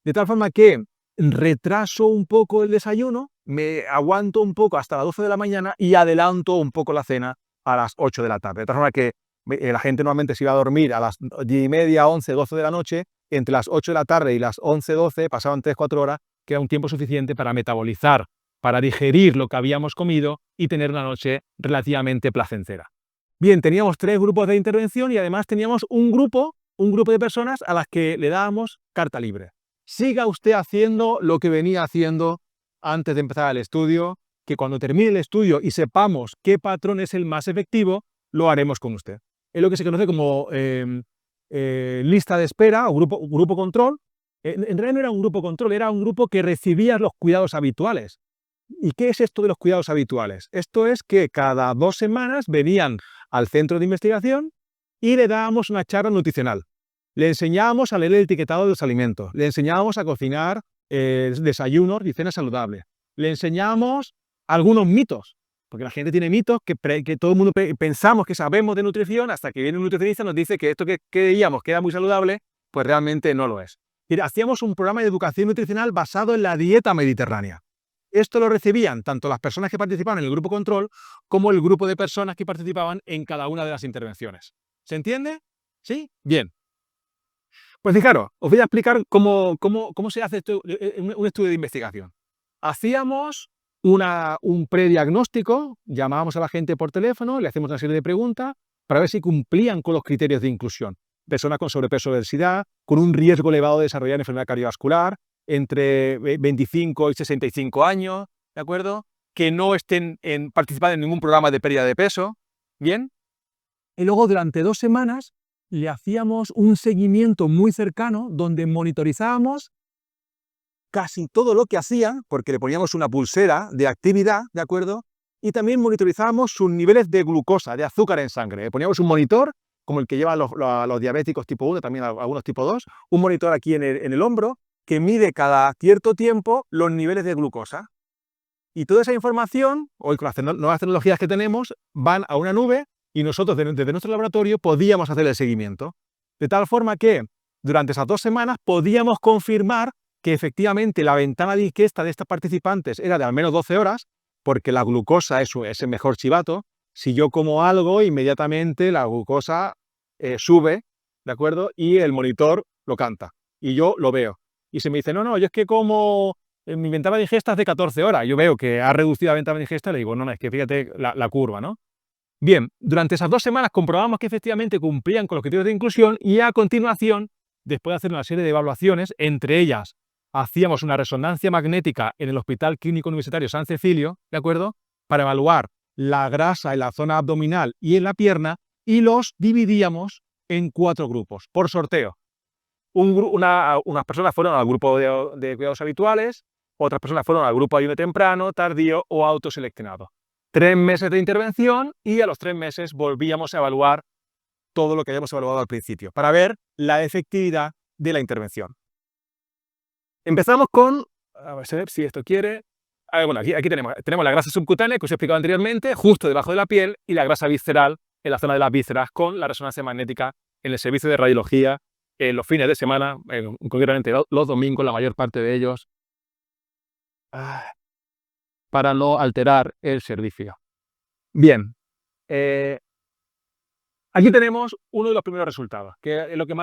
De tal forma que retraso un poco el desayuno, me aguanto un poco hasta las 12 de la mañana y adelanto un poco la cena a las 8 de la tarde. De tal forma que la gente normalmente se iba a dormir a las 10:30, 11, 12 de la noche, entre las 8 de la tarde y las 11, 12 pasaban 3-4 horas, que era un tiempo suficiente para metabolizar, para digerir lo que habíamos comido y tener una noche relativamente placentera. Bien, teníamos 3 grupos de intervención y además teníamos un grupo de personas a las que le dábamos carta libre. Siga usted haciendo lo que venía haciendo antes de empezar el estudio, que cuando termine el estudio y sepamos qué patrón es el más efectivo, lo haremos con usted. Es lo que se conoce como lista de espera o grupo control. En realidad no era un grupo control, era un grupo que recibía los cuidados habituales. ¿Y qué es esto de los cuidados habituales? Esto es que cada 2 semanas venían al centro de investigación y le dábamos una charla nutricional. Le enseñábamos a leer el etiquetado de los alimentos, le enseñábamos a cocinar desayunos y cenas saludables, le enseñábamos algunos mitos, porque la gente tiene mitos que todo el mundo pensamos que sabemos de nutrición hasta que viene un nutricionista y nos dice que esto que creíamos que era muy saludable, pues realmente no lo es. Y hacíamos un programa de educación nutricional basado en la dieta mediterránea. Esto lo recibían tanto las personas que participaban en el grupo control como el grupo de personas que participaban en cada una de las intervenciones. ¿Se entiende? ¿Sí? Bien. Pues fijaros, os voy a explicar cómo se hace un estudio de investigación. Hacíamos un prediagnóstico, llamábamos a la gente por teléfono, le hacemos una serie de preguntas para ver si cumplían con los criterios de inclusión. Personas con sobrepeso o obesidad, con un riesgo elevado de desarrollar enfermedad cardiovascular, entre 25 y 65 años, ¿de acuerdo? Que no estén participando en ningún programa de pérdida de peso, ¿bien? Y luego durante 2 semanas le hacíamos un seguimiento muy cercano donde monitorizábamos casi todo lo que hacían, porque le poníamos una pulsera de actividad, ¿de acuerdo? Y también monitorizábamos sus niveles de glucosa, de azúcar en sangre. Le poníamos un monitor, como el que llevan los diabéticos tipo 1, también algunos tipo 2, un monitor aquí en el hombro, que mide cada cierto tiempo los niveles de glucosa. Y toda esa información, hoy con las nuevas tecnologías que tenemos, van a una nube y nosotros desde nuestro laboratorio podíamos hacer el seguimiento. De tal forma que durante esas 2 semanas podíamos confirmar que efectivamente la ventana de ingesta de estos participantes era de al menos 12 horas, porque la glucosa es el mejor chivato. Si yo como algo, inmediatamente la glucosa sube, ¿de acuerdo? Y el monitor lo canta, y yo lo veo. Y se me dice, no, yo es que como mi ventana de ingesta es de 14 horas, yo veo que ha reducido la ventana de ingesta, le digo, no, es que fíjate la curva, ¿no? Bien, durante esas 2 semanas comprobamos que efectivamente cumplían con los criterios de inclusión y a continuación, después de hacer una serie de evaluaciones, entre ellas hacíamos una resonancia magnética en el Hospital Clínico Universitario San Cecilio, ¿de acuerdo? Para evaluar la grasa en la zona abdominal y en la pierna y los dividíamos en 4 grupos, por sorteo. Unas personas fueron al grupo de cuidados habituales, otras personas fueron al grupo de ayuno temprano, tardío o autoseleccionado. 3 meses de intervención y a los 3 meses volvíamos a evaluar todo lo que habíamos evaluado al principio para ver la efectividad de la intervención. Empezamos con, a ver si esto quiere, bueno, aquí tenemos la grasa subcutánea que os he explicado anteriormente, justo debajo de la piel, y la grasa visceral en la zona de las vísceras con la resonancia magnética en el servicio de radiología en los fines de semana, concretamente los domingos, la mayor parte de ellos, para no alterar el servicio. Bien, aquí tenemos uno de los primeros resultados, que es lo que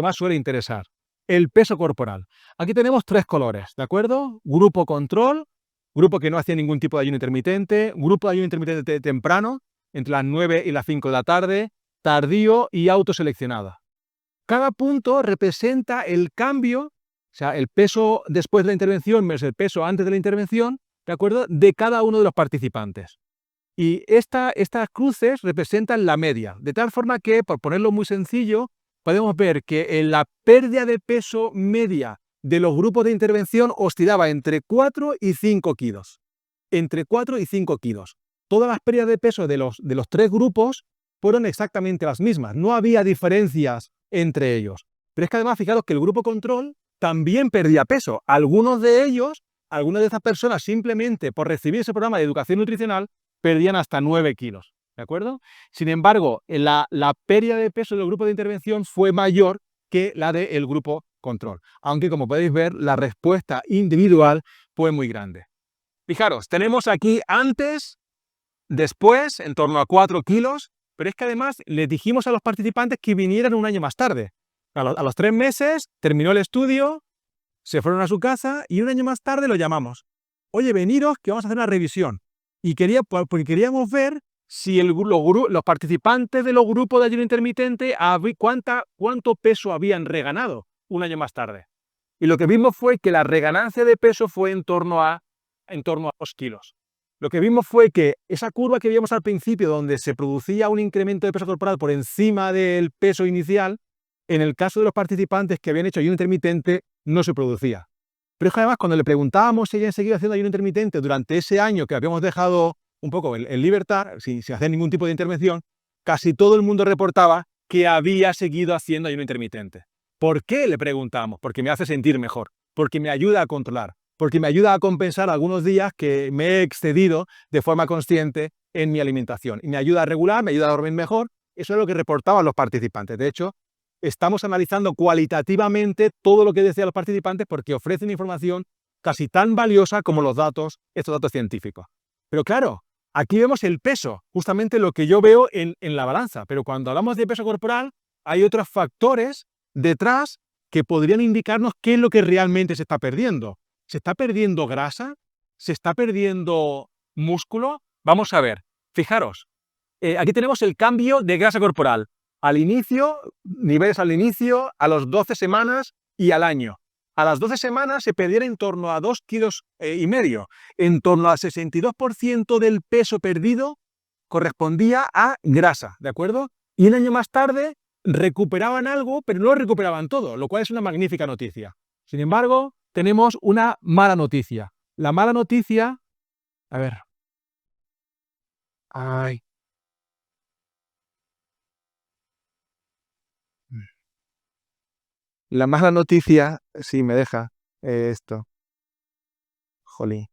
más suele interesar, el peso corporal. Aquí tenemos 3 colores, ¿de acuerdo? Grupo control, grupo que no hacía ningún tipo de ayuno intermitente, grupo de ayuno intermitente temprano, entre las 9 y las 5 de la tarde, tardío y autoseleccionada. Cada punto representa el cambio, o sea, el peso después de la intervención versus el peso antes de la intervención, ¿de acuerdo?, de cada uno de los participantes. Y estas cruces representan la media, de tal forma que, por ponerlo muy sencillo, podemos ver que en la pérdida de peso media de los grupos de intervención oscilaba entre 4 y 5 kilos. Entre 4 y 5 kilos. Todas las pérdidas de peso de los 3 grupos fueron exactamente las mismas. No había diferencias entre ellos. Pero es que además, fijaros que el grupo control también perdía peso. Algunas de esas personas, simplemente por recibir ese programa de educación nutricional, perdían hasta 9 kilos, ¿de acuerdo? Sin embargo, la pérdida de peso del grupo de intervención fue mayor que la del grupo control, aunque como podéis ver, la respuesta individual fue muy grande. Fijaros, tenemos aquí antes, después, en torno a 4 kilos, pero es que además les dijimos a los participantes que vinieran un año más tarde. A los 3 meses terminó el estudio, se fueron a su casa y un año más tarde lo llamamos. Oye, veniros que vamos a hacer una revisión. Y porque queríamos ver si los participantes de los grupos de ayuno intermitente, cuánto peso habían reganado un año más tarde. Y lo que vimos fue que la reganancia de peso fue en torno a 2 kilos. Lo que vimos fue que esa curva que vimos al principio, donde se producía un incremento de peso corporal por encima del peso inicial, en el caso de los participantes que habían hecho ayuno intermitente, no se producía. Pero es que además, cuando le preguntábamos si habían seguido haciendo ayuno intermitente durante ese año que habíamos dejado un poco en libertad, sin hacer ningún tipo de intervención, casi todo el mundo reportaba que había seguido haciendo ayuno intermitente. ¿Por qué? Le preguntamos. Porque me hace sentir mejor, porque me ayuda a controlar, porque me ayuda a compensar algunos días que me he excedido de forma consciente en mi alimentación. Y me ayuda a regular, me ayuda a dormir mejor. Eso es lo que reportaban los participantes. De hecho, estamos analizando cualitativamente todo lo que decían los participantes porque ofrecen información casi tan valiosa como estos datos científicos. Pero claro, aquí vemos el peso, justamente lo que yo veo en la balanza. Pero cuando hablamos de peso corporal, hay otros factores detrás que podrían indicarnos qué es lo que realmente se está perdiendo. ¿Se está perdiendo grasa? ¿Se está perdiendo músculo? Vamos a ver, fijaros, aquí tenemos el cambio de grasa corporal. Al inicio, niveles al inicio, a las 12 semanas y al año. A las 12 semanas se perdía en torno a 2,5 kilos. En torno al 62% del peso perdido correspondía a grasa, ¿de acuerdo? Y un año más tarde recuperaban algo, pero no lo recuperaban todo, lo cual es una magnífica noticia. Sin embargo, tenemos una mala noticia. La mala noticia... A ver. Ay. La mala noticia, si me deja esto. Jolín.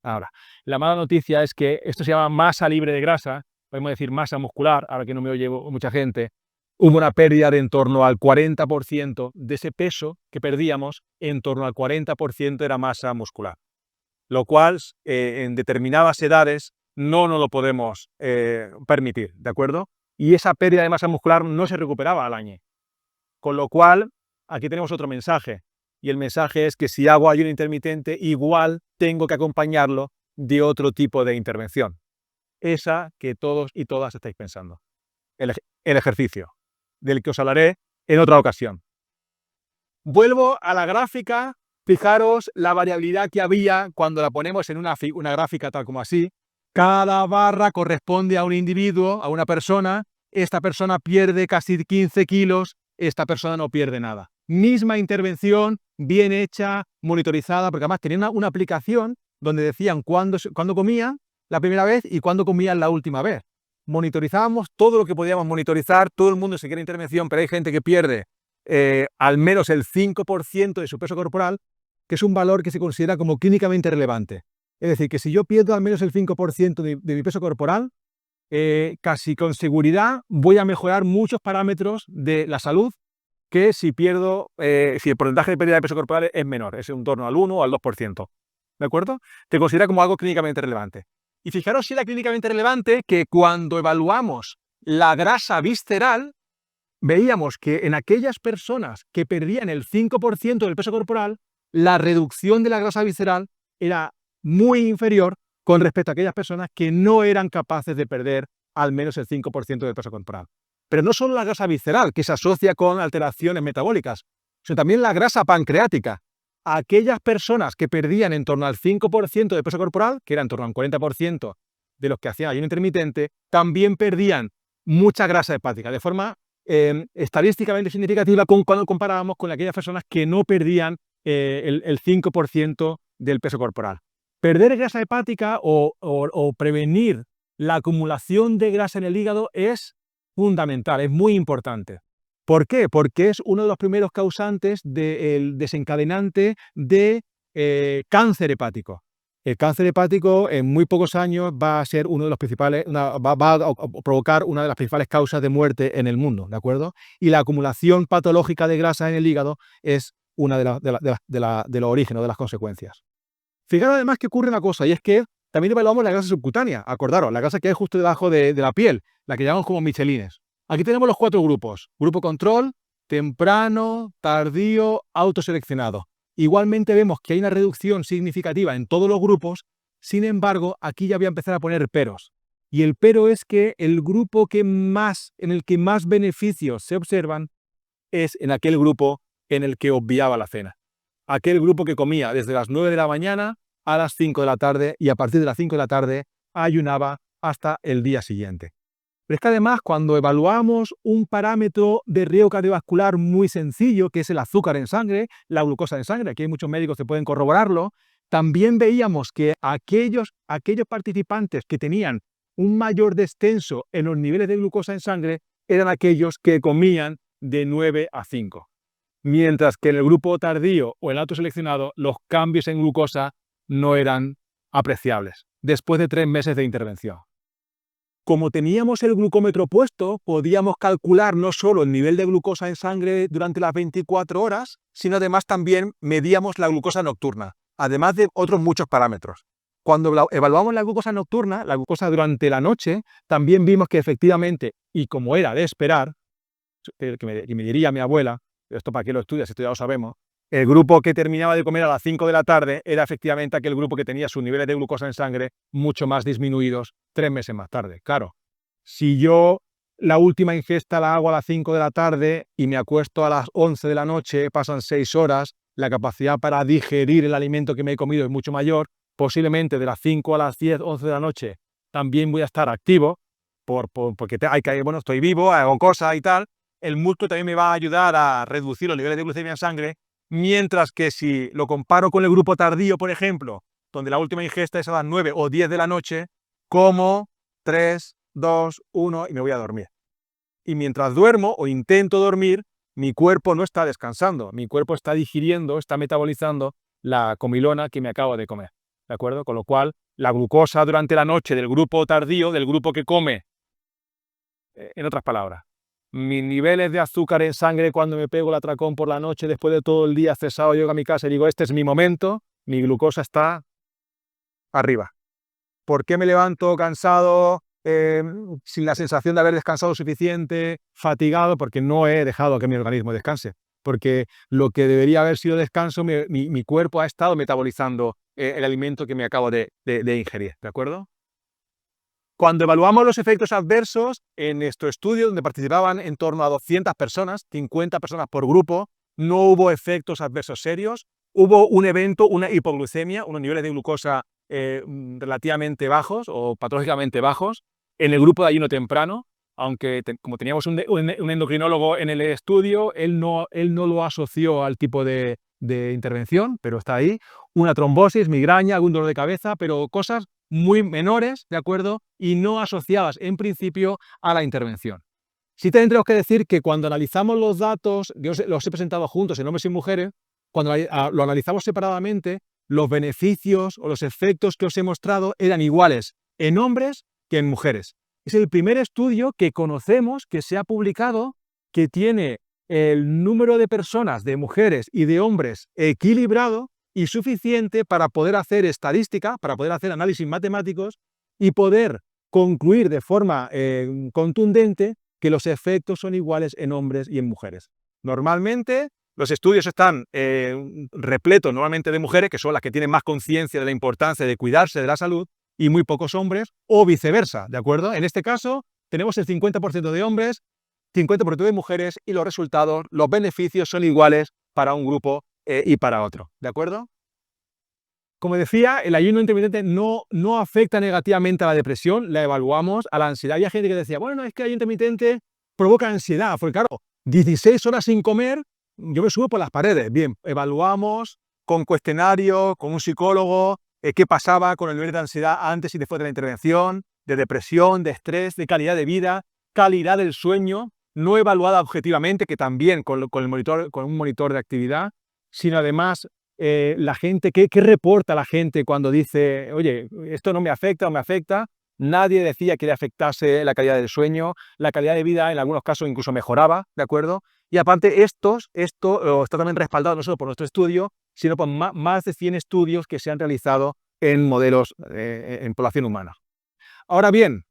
Ahora, la mala noticia es que esto se llama masa libre de grasa, podemos decir masa muscular, ahora que no me oye mucha gente. Hubo una pérdida de en torno al 40% de ese peso que perdíamos, en torno al 40% era masa muscular. Lo cual, en determinadas edades, no nos lo podemos permitir, ¿de acuerdo? Y esa pérdida de masa muscular no se recuperaba al año. Con lo cual, aquí tenemos otro mensaje. Y el mensaje es que si hago ayuno intermitente, igual tengo que acompañarlo de otro tipo de intervención. Esa que todos y todas estáis pensando. El ejercicio, del que os hablaré en otra ocasión. Vuelvo a la gráfica. Fijaros la variabilidad que había cuando la ponemos en una gráfica tal como así. Cada barra corresponde a un individuo, a una persona. Esta persona pierde casi 15 kilos, esta persona no pierde nada. Misma intervención, bien hecha, monitorizada, porque además tenían una aplicación donde decían cuándo comían la primera vez y cuándo comían la última vez. Monitorizábamos todo lo que podíamos monitorizar, todo el mundo se quiere intervención, pero hay gente que pierde al menos el 5% de su peso corporal, que es un valor que se considera como clínicamente relevante. Es decir, que si yo pierdo al menos el 5% de mi peso corporal, casi con seguridad voy a mejorar muchos parámetros de la salud que si el porcentaje de pérdida de peso corporal es menor, es en torno al 1 o al 2%. ¿De acuerdo? Se considera como algo clínicamente relevante. Y fijaros si era clínicamente relevante que cuando evaluamos la grasa visceral, veíamos que en aquellas personas que perdían el 5% del peso corporal, la reducción de la grasa visceral era muy inferior con respecto a aquellas personas que no eran capaces de perder al menos el 5% del peso corporal. Pero no solo la grasa visceral, que se asocia con alteraciones metabólicas, sino también la grasa pancreática. Aquellas personas que perdían en torno al 5% de peso corporal, que era en torno al 40% de los que hacían ayuno intermitente, también perdían mucha grasa hepática, de forma estadísticamente significativa cuando comparábamos con aquellas personas que no perdían el 5% del peso corporal. Perder grasa hepática o prevenir la acumulación de grasa en el hígado es fundamental, es muy importante. ¿Por qué? Porque es uno de los primeros causantes del desencadenante de cáncer hepático. El cáncer hepático en muy pocos años va a ser uno de los principales, va a provocar una de las principales causas de muerte en el mundo, ¿de acuerdo? Y la acumulación patológica de grasa en el hígado es una de los orígenes, de las consecuencias. Fijaros además que ocurre una cosa, y es que también evaluamos la grasa subcutánea. Acordaros, la grasa que hay justo debajo de la piel, la que llamamos como michelines. Aquí tenemos los 4 grupos. Grupo control, temprano, tardío, autoseleccionado. Igualmente vemos que hay una reducción significativa en todos los grupos, sin embargo, aquí ya voy a empezar a poner peros. Y el pero es que el grupo en el que más beneficios se observan es en aquel grupo en el que obviaba la cena. Aquel grupo que comía desde las 9 de la mañana a las 5 de la tarde y a partir de las 5 de la tarde ayunaba hasta el día siguiente. Pero es que además cuando evaluamos un parámetro de riesgo cardiovascular muy sencillo, que es el azúcar en sangre, la glucosa en sangre, aquí hay muchos médicos que pueden corroborarlo, también veíamos que aquellos participantes que tenían un mayor descenso en los niveles de glucosa en sangre eran aquellos que comían de 9 a 5. Mientras que en el grupo tardío o el alto seleccionado, los cambios en glucosa no eran apreciables, después de 3 meses de intervención. Como teníamos el glucómetro puesto, podíamos calcular no solo el nivel de glucosa en sangre durante las 24 horas, sino además también medíamos la glucosa nocturna, además de otros muchos parámetros. Cuando evaluamos la glucosa nocturna, la glucosa durante la noche, también vimos que efectivamente, y como era de esperar, que me diría mi abuela, esto para qué lo estudias, esto ya lo sabemos, el grupo que terminaba de comer a las 5 de la tarde era efectivamente aquel grupo que tenía sus niveles de glucosa en sangre mucho más disminuidos 3 meses más tarde. Claro, si yo la última ingesta la hago a las 5 de la tarde y me acuesto a las 11 de la noche, pasan 6 horas, la capacidad para digerir el alimento que me he comido es mucho mayor, posiblemente de las 5 a las 10, 11 de la noche también voy a estar activo, porque bueno, estoy vivo, hago cosas y tal. El músculo también me va a ayudar a reducir los niveles de glucemia en sangre, mientras que si lo comparo con el grupo tardío, por ejemplo, donde la última ingesta es a las 9 o 10 de la noche, como 3, 2, 1 y me voy a dormir. Y mientras duermo o intento dormir, mi cuerpo no está descansando, mi cuerpo está digiriendo, está metabolizando la comilona que me acabo de comer, ¿de acuerdo? Con lo cual, la glucosa durante la noche del grupo tardío, del grupo que come, en otras palabras, mis niveles de azúcar en sangre cuando me pego el atracón por la noche, después de todo el día cesado, llego a mi casa y digo, este es mi momento, mi glucosa está arriba. ¿Por qué me levanto cansado, sin la sensación de haber descansado suficiente, fatigado? Porque no he dejado que mi organismo descanse. Porque lo que debería haber sido descanso, mi cuerpo ha estado metabolizando el alimento que me acabo de ingerir, ¿de acuerdo? Cuando evaluamos los efectos adversos, en nuestro estudio, donde participaban en torno a 200 personas, 50 personas por grupo, no hubo efectos adversos serios. Hubo un evento, una hipoglucemia, unos niveles de glucosa relativamente bajos o patológicamente bajos en el grupo de ayuno temprano, aunque como teníamos un endocrinólogo en el estudio, él no lo asoció al tipo de intervención, pero está ahí. Una trombosis, migraña, algún dolor de cabeza, pero cosas muy menores, ¿de acuerdo? Y no asociadas en principio a la intervención. Sí también tenemos que decir que cuando analizamos los datos, yo los he presentado juntos en hombres y mujeres, cuando lo analizamos separadamente, los beneficios o los efectos que os he mostrado eran iguales en hombres que en mujeres. Es el primer estudio que conocemos que se ha publicado que tiene el número de personas, de mujeres y de hombres equilibrado y suficiente para poder hacer estadística, para poder hacer análisis matemáticos y poder concluir de forma contundente que los efectos son iguales en hombres y en mujeres. Normalmente los estudios están repletos normalmente de mujeres, que son las que tienen más conciencia de la importancia de cuidarse de la salud, y muy pocos hombres, o viceversa, ¿de acuerdo? En este caso tenemos el 50% de hombres, 50% de mujeres, y los resultados, los beneficios son iguales para un grupo y para otro, ¿de acuerdo? Como decía, el ayuno intermitente no afecta negativamente a la depresión, la evaluamos, a la ansiedad. Había gente que decía, bueno, es que el ayuno intermitente provoca ansiedad, porque claro, 16 horas sin comer, yo me subo por las paredes. Bien, evaluamos con cuestionario, con un psicólogo, qué pasaba con el nivel de ansiedad antes y después de la intervención, de depresión, de estrés, de calidad de vida, calidad del sueño, no evaluada objetivamente, que también con un monitor de actividad, sino además la gente, ¿qué reporta la gente cuando dice, oye, esto no me afecta o me afecta? Nadie decía que le afectase la calidad del sueño, la calidad de vida en algunos casos incluso mejoraba, ¿de acuerdo? Y aparte esto está también respaldado no solo por nuestro estudio, sino por más de 100 estudios que se han realizado en modelos en población humana. Ahora bien,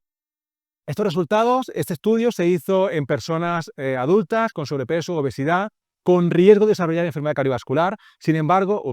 estos resultados, este estudio se hizo en personas adultas con sobrepeso, obesidad, con riesgo de desarrollar enfermedad cardiovascular. Sin embargo,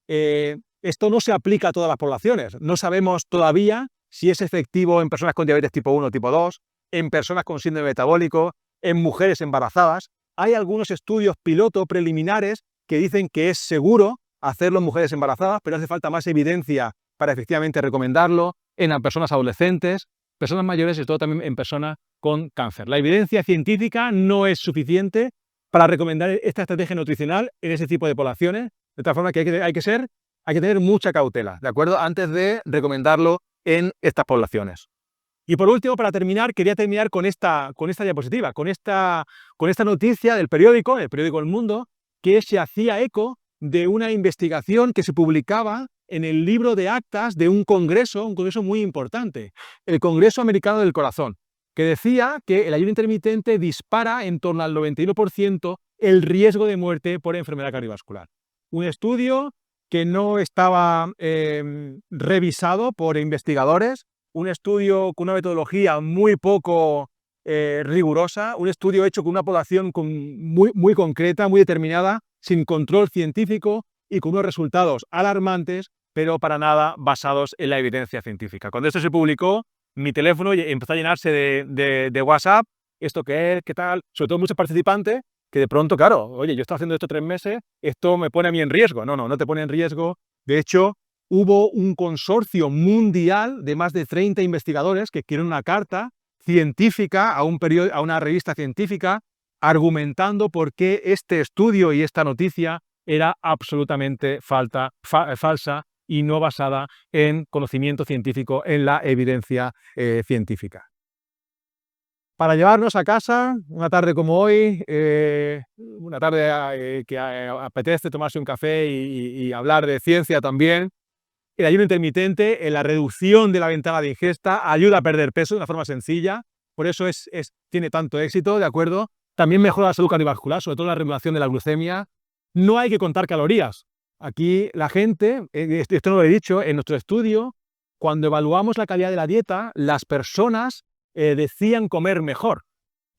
esto no se aplica a todas las poblaciones. No sabemos todavía si es efectivo en personas con diabetes tipo 1 o tipo 2, en personas con síndrome metabólico, en mujeres embarazadas. Hay algunos estudios piloto preliminares que dicen que es seguro hacerlo en mujeres embarazadas, pero hace falta más evidencia para efectivamente recomendarlo en personas adolescentes, personas mayores y todo también en personas con cáncer. La evidencia científica no es suficiente para recomendar esta estrategia nutricional en ese tipo de poblaciones, de tal forma que hay que tener mucha cautela, ¿de acuerdo? Antes de recomendarlo en estas poblaciones. Y por último, para terminar, quería terminar con esta diapositiva, con esta noticia del periódico, el periódico El Mundo, que se hacía eco de una investigación que se publicaba en el libro de actas de un congreso muy importante, el Congreso Americano del Corazón, que decía que el ayuno intermitente dispara en torno al 91% el riesgo de muerte por enfermedad cardiovascular. Un estudio que no estaba revisado por investigadores, un estudio con una metodología muy poco rigurosa, un estudio hecho con una población muy concreta, muy determinada, sin control científico y con unos resultados alarmantes, pero para nada basados en la evidencia científica. Cuando esto se publicó, mi teléfono empezó a llenarse de WhatsApp, esto qué es, qué tal, sobre todo muchos participantes, que de pronto, claro, oye, yo estoy haciendo esto 3 meses, esto me pone a mí en riesgo. No te pone en riesgo. De hecho, hubo un consorcio mundial de más de 30 investigadores que escribieron una carta científica a una revista científica argumentando por qué este estudio y esta noticia era absolutamente falsa y no basada en conocimiento científico, en la evidencia científica. Para llevarnos a casa, una tarde como hoy, una tarde que apetece tomarse un café y hablar de ciencia también, el ayuno intermitente, en la reducción de la ventana de ingesta, ayuda a perder peso de una forma sencilla, por eso tiene tanto éxito, ¿de acuerdo? También mejora la salud cardiovascular, sobre todo la regulación de la glucemia. No hay que contar calorías. Aquí la gente, esto no lo he dicho, en nuestro estudio, cuando evaluamos la calidad de la dieta, las personas decían comer mejor.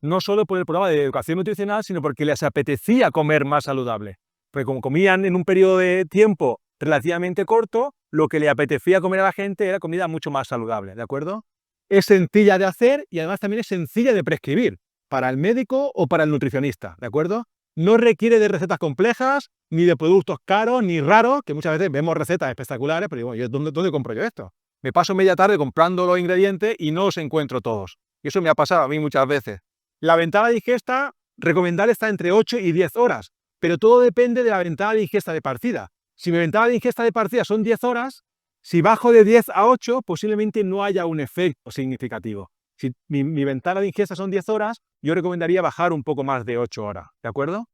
No solo por el programa de educación nutricional, sino porque les apetecía comer más saludable. Porque como comían en un periodo de tiempo relativamente corto, lo que le apetecía comer a la gente era comida mucho más saludable, ¿de acuerdo? Es sencilla de hacer y además también es sencilla de prescribir para el médico o para el nutricionista, ¿de acuerdo? No requiere de recetas complejas, ni de productos caros, ni raros, que muchas veces vemos recetas espectaculares, pero digo, ¿dónde compro yo esto? Me paso media tarde comprando los ingredientes y no los encuentro todos. Y eso me ha pasado a mí muchas veces. La ventana de ingesta recomendable está entre 8 y 10 horas, pero todo depende de la ventana de ingesta de partida. Si mi ventana de ingesta de partida son 10 horas, si bajo de 10 a 8, posiblemente no haya un efecto significativo. Si mi ventana de ingesta son 10 horas, yo recomendaría bajar un poco más de 8 horas, ¿de acuerdo?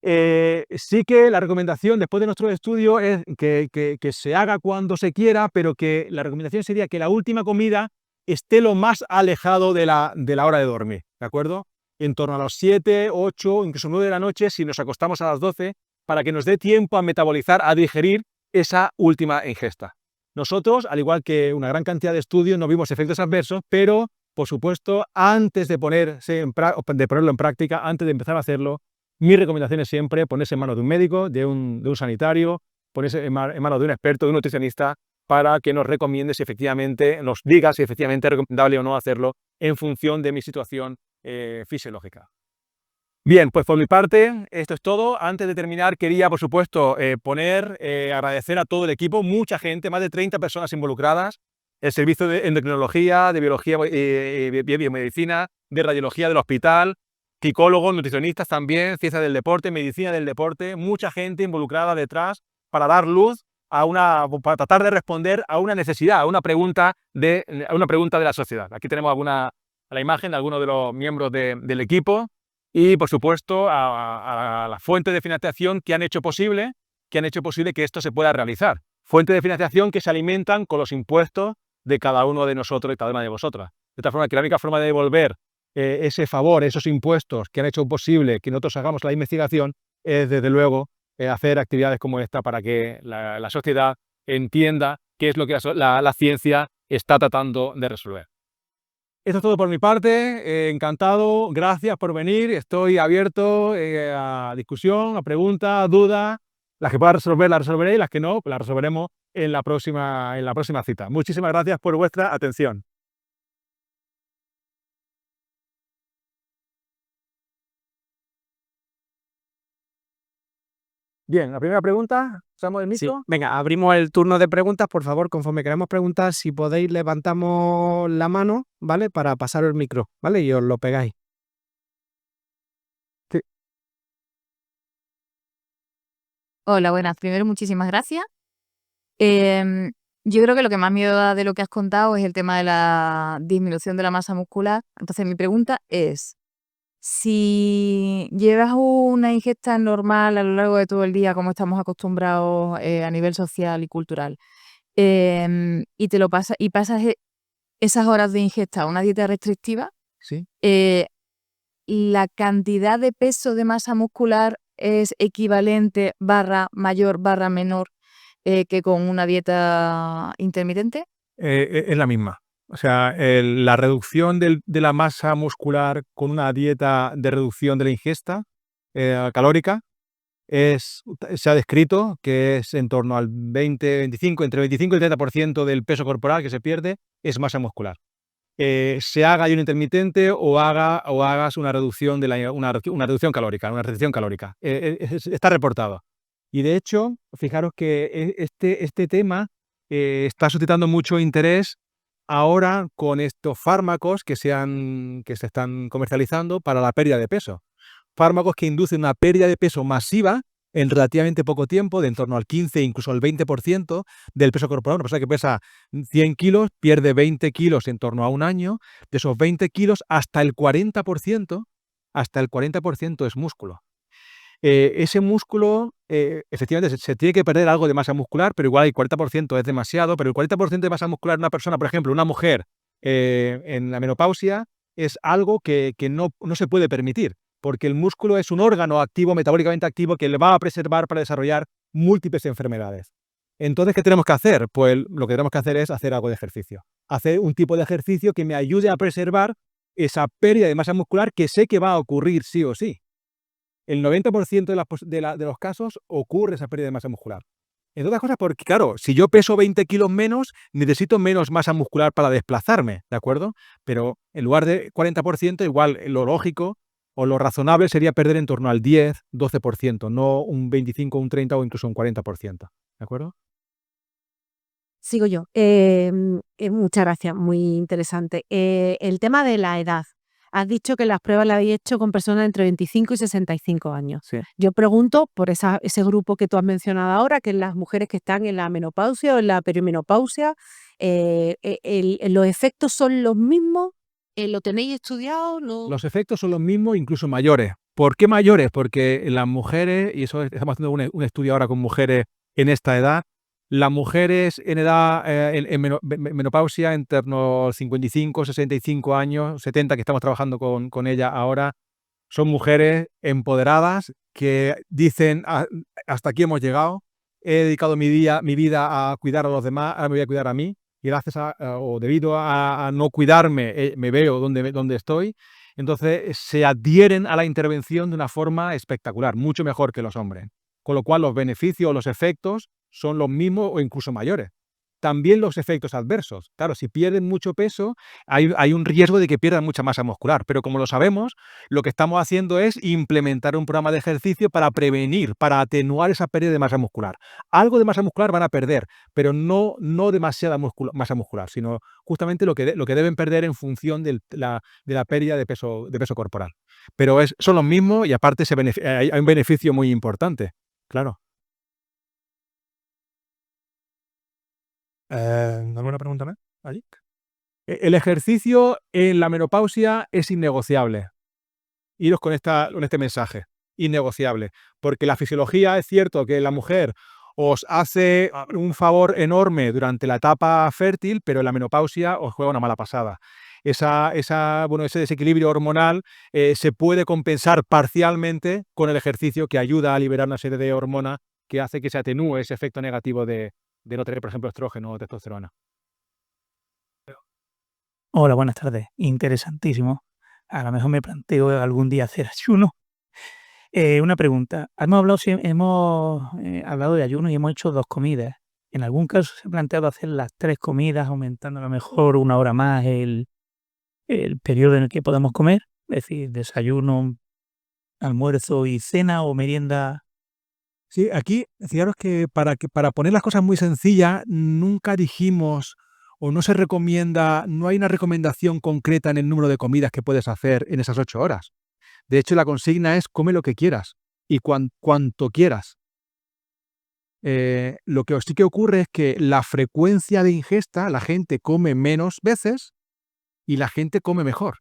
Sí que la recomendación después de nuestro estudio es que se haga cuando se quiera, pero que la recomendación sería que la última comida esté lo más alejado de la hora de dormir, ¿de acuerdo? En torno a las 7, 8, incluso 9 de la noche, si nos acostamos a las 12, para que nos dé tiempo a metabolizar, a digerir esa última ingesta. Nosotros, al igual que una gran cantidad de estudios, no vimos efectos adversos, pero, por supuesto, antes de ponerlo en práctica, antes de empezar a hacerlo, mi recomendación es siempre ponerse en manos de un médico, de un sanitario, ponerse en manos de un experto, de un nutricionista, para que nos recomiende si efectivamente, nos diga si efectivamente es recomendable o no hacerlo en función de mi situación fisiológica. Bien, pues por mi parte, esto es todo. Antes de terminar, quería, por supuesto, agradecer a todo el equipo, mucha gente, más de 30 personas involucradas, el servicio de endocrinología, de biología y biomedicina, de radiología del hospital, psicólogos, nutricionistas también, ciencia del deporte, medicina del deporte, mucha gente involucrada detrás para dar luz para tratar de responder a una necesidad, a una pregunta de la sociedad. Aquí tenemos a la imagen de algunos de los miembros del equipo y, por supuesto, a las fuentes de financiación que han hecho posible que esto se pueda realizar. Fuentes de financiación que se alimentan con los impuestos de cada uno de nosotros y cada una de vosotras. De tal forma que la única forma de devolver ese favor, esos impuestos que han hecho posible que nosotros hagamos la investigación es, desde luego, hacer actividades como esta para que la sociedad entienda qué es lo que la ciencia está tratando de resolver. Esto es todo por mi parte, encantado, gracias por venir, estoy abierto a discusión, a preguntas, a dudas, las que pueda resolver las resolveré y las que no, pues las resolveremos en la próxima cita. Muchísimas gracias por vuestra atención. Bien, la primera pregunta, ¿usamos el Sí, micro? venga, abrimos el turno de preguntas, por favor, conforme queremos preguntar, si podéis levantamos la mano, ¿vale? Para pasar el micro, ¿vale? Y os lo pegáis. Sí. Hola, buenas. Primero, muchísimas gracias. Em, Yo creo que lo que más miedo da de lo que has contado es el tema de la disminución de la masa muscular. Entonces, mi pregunta es, si llevas una ingesta normal a lo largo de todo el día, como estamos acostumbrados a nivel social y cultural, y te lo pasas y pasas esas horas de ingesta a una dieta restrictiva, ¿Sí? eh, ¿la cantidad de peso de masa muscular es equivalente barra mayor barra menor que con una dieta intermitente? Es la misma. O sea, la reducción de la masa muscular con una dieta de reducción de la ingesta calórica se ha descrito que es en torno al 20-25, entre 25 y 30% del peso corporal que se pierde es masa muscular. Se haga ayuno intermitente o hagas una reducción, una reducción calórica, una restricción calórica. Está reportado. Y de hecho, fijaros que este tema está suscitando mucho interés ahora con estos fármacos que se están comercializando para la pérdida de peso. Fármacos que inducen una pérdida de peso masiva en relativamente poco tiempo, de en torno al 15, incluso al 20% del peso corporal. Una persona que pesa 100 kilos pierde 20 kilos en torno a un año. De esos 20 kilos, hasta el 40% es músculo. Ese músculo, efectivamente, se tiene que perder algo de masa muscular, pero igual el 40% es demasiado, pero el 40% de masa muscular de una persona, por ejemplo, una mujer en la menopausia, es algo que no se puede permitir, porque el músculo es un órgano activo, metabólicamente activo, que le va a preservar para desarrollar múltiples enfermedades. Entonces, ¿qué tenemos que hacer? Pues lo que tenemos que hacer es hacer algo de ejercicio. Hacer un tipo de ejercicio que me ayude a preservar esa pérdida de masa muscular que sé que va a ocurrir sí o sí. El 90% de los casos ocurre esa pérdida de masa muscular. Entre otras cosas porque, claro, si yo peso 20 kilos menos, necesito menos masa muscular para desplazarme, ¿de acuerdo? Pero en lugar de 40%, igual lo lógico o lo razonable sería perder en torno al 10, 12%, no un 25, un 30 o incluso un 40%, ¿de acuerdo? Sigo yo. Muchas gracias, muy interesante. El tema de la edad. Has dicho que las pruebas las habéis hecho con personas entre 25 y 65 años. Sí. Yo pregunto por ese grupo que tú has mencionado ahora, que es las mujeres que están en la menopausia o en la perimenopausia. ¿Los efectos son los mismos? ¿Lo tenéis estudiado? Los efectos son los mismos, incluso mayores. ¿Por qué mayores? Porque las mujeres, y eso estamos haciendo un estudio ahora con mujeres en esta edad, las mujeres en edad, menopausia, en torno a 55, 65 años, 70, que estamos trabajando con ella ahora, son mujeres empoderadas que dicen, hasta aquí hemos llegado, he dedicado mi vida a cuidar a los demás, ahora me voy a cuidar a mí, y gracias o debido a no cuidarme, me veo donde estoy. Entonces se adhieren a la intervención de una forma espectacular, mucho mejor que los hombres. Con lo cual los beneficios o los efectos son los mismos o incluso mayores. También los efectos adversos. Claro, si pierden mucho peso, hay un riesgo de que pierdan mucha masa muscular, pero como lo sabemos, lo que estamos haciendo es implementar un programa de ejercicio para prevenir, para atenuar esa pérdida de masa muscular. Algo de masa muscular van a perder, pero no demasiada masa muscular, sino justamente lo que deben perder en función de la pérdida de peso corporal. Pero son los mismos y aparte hay un beneficio muy importante, claro. ¿Alguna pregunta más allí? El ejercicio en la menopausia es innegociable. Iros con este mensaje, innegociable, porque la fisiología es cierto que la mujer os hace un favor enorme durante la etapa fértil, pero en la menopausia os juega una mala pasada. Ese desequilibrio hormonal se puede compensar parcialmente con el ejercicio que ayuda a liberar una serie de hormonas que hace que se atenúe ese efecto negativo de no tener, por ejemplo, estrógeno o testosterona. Hola, buenas tardes. Interesantísimo. A lo mejor me planteo algún día hacer ayuno. Una pregunta. Hemos hablado de ayuno y hemos hecho 2 comidas. ¿En algún caso se ha planteado hacer las 3 comidas, aumentando a lo mejor 1 hora más el periodo en el que podemos comer? Es decir, desayuno, almuerzo y cena o merienda. Sí, aquí, fijaros que para poner las cosas muy sencillas, nunca dijimos o no se recomienda, no hay una recomendación concreta en el número de comidas que puedes hacer en esas 8 horas. De hecho, la consigna es come lo que quieras y cuanto quieras. Lo que sí que ocurre es que la frecuencia de ingesta, la gente come menos veces y la gente come mejor.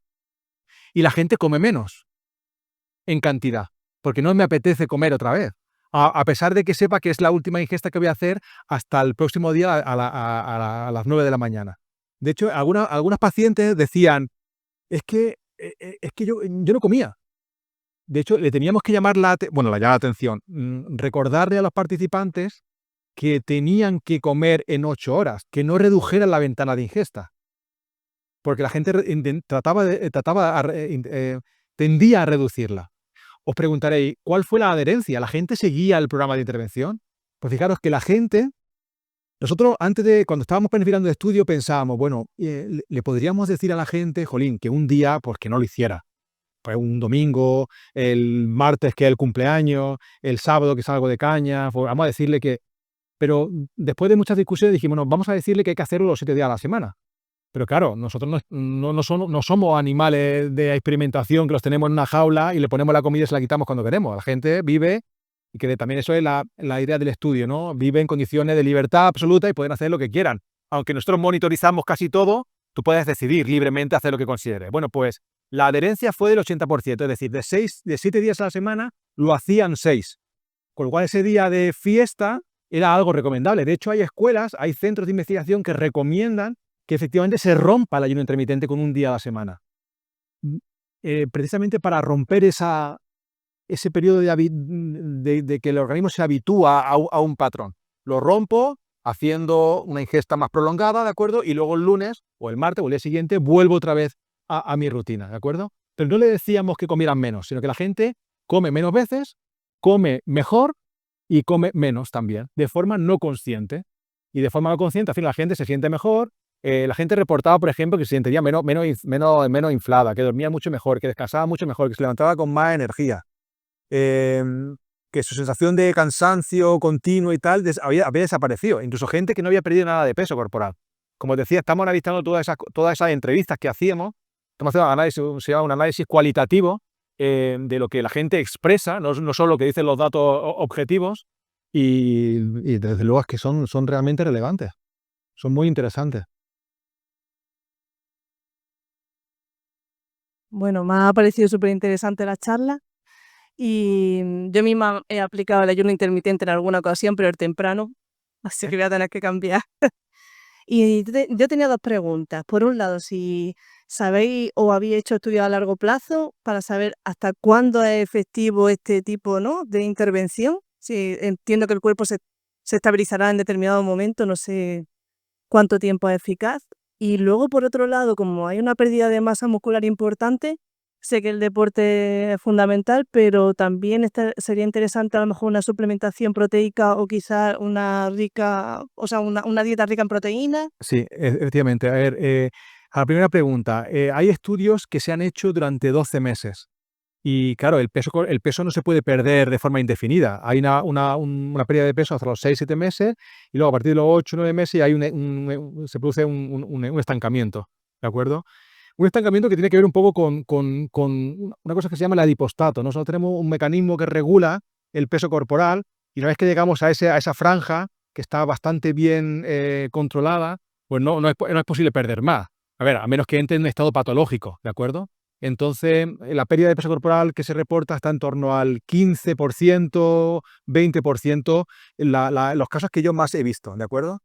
Y la gente come menos en cantidad, porque no me apetece comer otra vez. A pesar de que sepa que es la última ingesta que voy a hacer hasta el próximo día a las 9 de la mañana. De hecho, algunas pacientes decían, es que yo no comía. De hecho, le teníamos que llamar la atención, recordarle a los participantes que tenían que comer en 8 horas, que no redujeran la ventana de ingesta. Porque la gente tendía a reducirla. Os preguntaréis, ¿cuál fue la adherencia? ¿La gente seguía el programa de intervención? Pues fijaros que la gente, nosotros cuando estábamos planificando el estudio, pensábamos, bueno, le podríamos decir a la gente, jolín, que un día, pues que no lo hiciera. Pues un domingo, el martes que es el cumpleaños, el sábado que salgo de caña, pues vamos a decirle que... Pero después de muchas discusiones dijimos, no, vamos a decirle que hay que hacerlo los 7 días a la semana. Pero claro, nosotros no somos animales de experimentación que los tenemos en una jaula y le ponemos la comida y se la quitamos cuando queremos. La gente vive, y que también eso es la idea del estudio, ¿no? Vive en condiciones de libertad absoluta y pueden hacer lo que quieran. Aunque nosotros monitorizamos casi todo, tú puedes decidir libremente hacer lo que consideres. Bueno, pues la adherencia fue del 80%, es decir, de 7 días a la semana lo hacían 6. Con lo cual ese día de fiesta era algo recomendable. De hecho, hay escuelas, hay centros de investigación que recomiendan que efectivamente se rompa el ayuno intermitente con un día a la semana. Precisamente para romper ese periodo de que el organismo se habitúa a un patrón. Lo rompo haciendo una ingesta más prolongada, ¿de acuerdo? Y luego el lunes o el martes o el día siguiente vuelvo otra vez a mi rutina, ¿de acuerdo? Pero no le decíamos que comieran menos, sino que la gente come menos veces, come mejor y come menos también, de forma no consciente. Y de forma no consciente, al fin, la gente se siente mejor. La gente reportaba, por ejemplo, que se sentía menos inflada, que dormía mucho mejor, que descansaba mucho mejor, que se levantaba con más energía, que su sensación de cansancio continuo y tal había desaparecido. Incluso gente que no había perdido nada de peso corporal. Como os decía, estamos analizando todas esas entrevistas que hacíamos. Estamos haciendo un análisis cualitativo de lo que la gente expresa, no solo lo que dicen los datos objetivos, y desde luego es que son realmente relevantes. Son muy interesantes. Bueno, me ha parecido súper interesante la charla y yo misma he aplicado el ayuno intermitente en alguna ocasión, pero temprano, así que voy a tener que cambiar. Y yo tenía 2 preguntas. Por un lado, si sabéis o habéis hecho estudios a largo plazo para saber hasta cuándo es efectivo este tipo, ¿no?, de intervención. Sí, entiendo que el cuerpo se estabilizará en determinado momento, no sé cuánto tiempo es eficaz. Y luego, por otro lado, como hay una pérdida de masa muscular importante, sé que el deporte es fundamental, pero también sería interesante a lo mejor una suplementación proteica o quizás una dieta rica en proteínas. Sí, efectivamente. A ver, a la primera pregunta, hay estudios que se han hecho durante 12 meses. Y claro, el peso no se puede perder de forma indefinida. Hay una pérdida de peso hasta los 6-7 meses y luego a partir de los 8-9 meses se produce un estancamiento, ¿de acuerdo? Un estancamiento que tiene que ver un poco con una cosa que se llama el adipostato. Nosotros tenemos un mecanismo que regula el peso corporal y una vez que llegamos a esa franja que está bastante bien controlada, pues no es posible perder más. A ver, a menos que entre en un estado patológico, ¿de acuerdo? Entonces, la pérdida de peso corporal que se reporta está en torno al 15%, 20%, los casos que yo más he visto, ¿de acuerdo?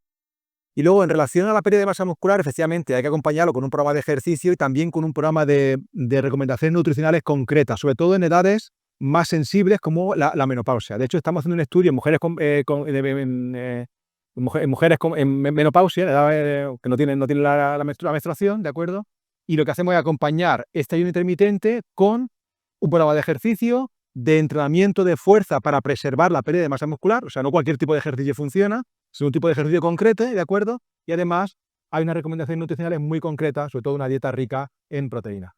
Y luego, en relación a la pérdida de masa muscular, efectivamente, hay que acompañarlo con un programa de ejercicio y también con un programa de recomendaciones nutricionales concretas, sobre todo en edades más sensibles como la menopausia. De hecho, estamos haciendo un estudio en mujeres en menopausia, que no tienen la menstruación, ¿de acuerdo? Y lo que hacemos es acompañar este ayuno intermitente con un programa de ejercicio, de entrenamiento de fuerza para preservar la pérdida de masa muscular. O sea, no cualquier tipo de ejercicio funciona, es un tipo de ejercicio concreto, ¿de acuerdo? Y además hay unas recomendaciones nutricionales muy concretas, sobre todo una dieta rica en proteína.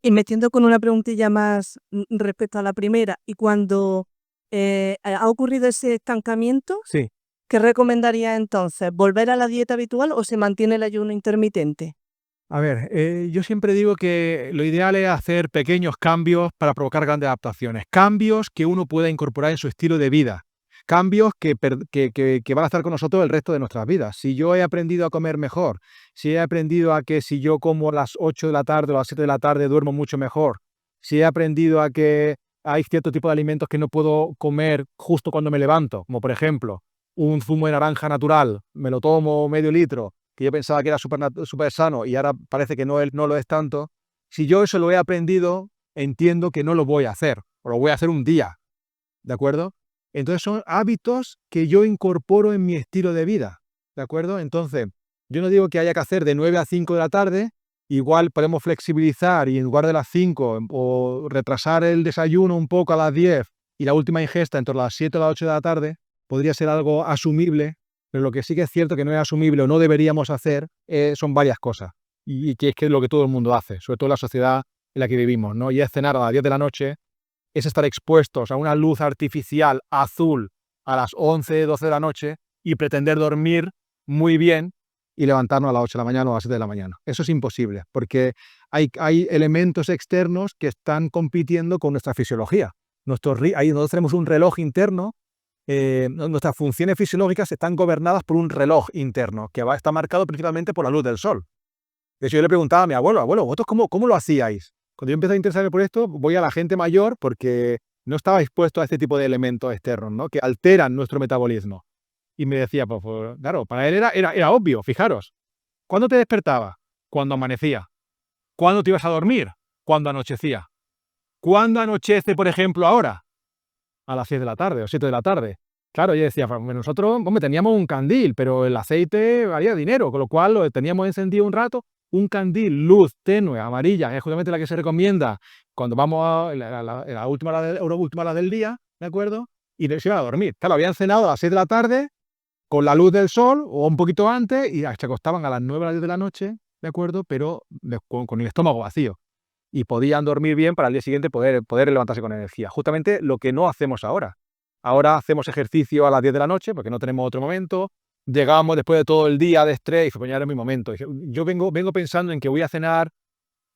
Y metiendo con una preguntilla más respecto a la primera, y cuando ha ocurrido ese estancamiento, Sí. ¿qué recomendaría entonces? ¿Volver a la dieta habitual o se mantiene el ayuno intermitente? A ver, yo siempre digo que lo ideal es hacer pequeños cambios para provocar grandes adaptaciones. Cambios que uno pueda incorporar en su estilo de vida. cambios que van a estar con nosotros el resto de nuestras vidas. Si yo he aprendido a comer mejor, si he aprendido a que si yo como a las 8 de la tarde o a las 7 de la tarde duermo mucho mejor, si he aprendido a que hay cierto tipo de alimentos que no puedo comer justo cuando me levanto, como por ejemplo un zumo de naranja natural, me lo tomo medio litro, que yo pensaba que era súper sano y ahora parece que no lo es tanto. Si yo eso lo he aprendido, entiendo que no lo voy a hacer, o lo voy a hacer un día, ¿de acuerdo? Entonces son hábitos que yo incorporo en mi estilo de vida, ¿de acuerdo? Entonces, yo no digo que haya que hacer de 9 a 5 de la tarde, igual podemos flexibilizar y en lugar de las 5 o retrasar el desayuno un poco a las 10 y la última ingesta entre las 7 o las 8 de la tarde, podría ser algo asumible, pero lo que sí que es cierto que no es asumible o no deberíamos hacer son varias cosas, y que es lo que todo el mundo hace, sobre todo en la sociedad en la que vivimos, ¿no? Y es cenar a las 10 de la noche, es estar expuestos a una luz artificial azul a las 11, 12 de la noche y pretender dormir muy bien y levantarnos a las 8 de la mañana o a las 7 de la mañana. Eso es imposible, porque hay elementos externos que están compitiendo con nuestra fisiología. Nosotros tenemos un reloj interno, nuestras funciones fisiológicas están gobernadas por un reloj interno que está marcado principalmente por la luz del sol. De hecho, yo le preguntaba a mi abuelo, ¿vosotros cómo lo hacíais? Cuando yo empecé a interesarme por esto, voy a la gente mayor porque no estaba expuesto a este tipo de elementos externos, ¿no? Que alteran nuestro metabolismo. Y me decía, pues claro, para él era obvio, fijaros. ¿Cuándo te despertabas? Cuando amanecía. ¿Cuándo te ibas a dormir? Cuando anochecía. ¿Cuándo anochece, por ejemplo, ahora? A las 6 de la tarde o 7 de la tarde. Claro, yo decía, nosotros teníamos un candil, pero el aceite valía dinero, con lo cual lo teníamos encendido un rato. Un candil, luz tenue, amarilla, es justamente la que se recomienda cuando vamos a la última hora del día, ¿de acuerdo? Y se iban a dormir. Claro, habían cenado a las 6 de la tarde con la luz del sol o un poquito antes y se acostaban a las 9 o las 10 de la noche, ¿de acuerdo? Pero con el estómago vacío. Y podían dormir bien para el día siguiente poder levantarse con energía. Justamente lo que no hacemos ahora. Ahora hacemos ejercicio a las 10 de la noche porque no tenemos otro momento. Llegamos después de todo el día de estrés y pues ya era mi momento. Yo vengo pensando en que voy a cenar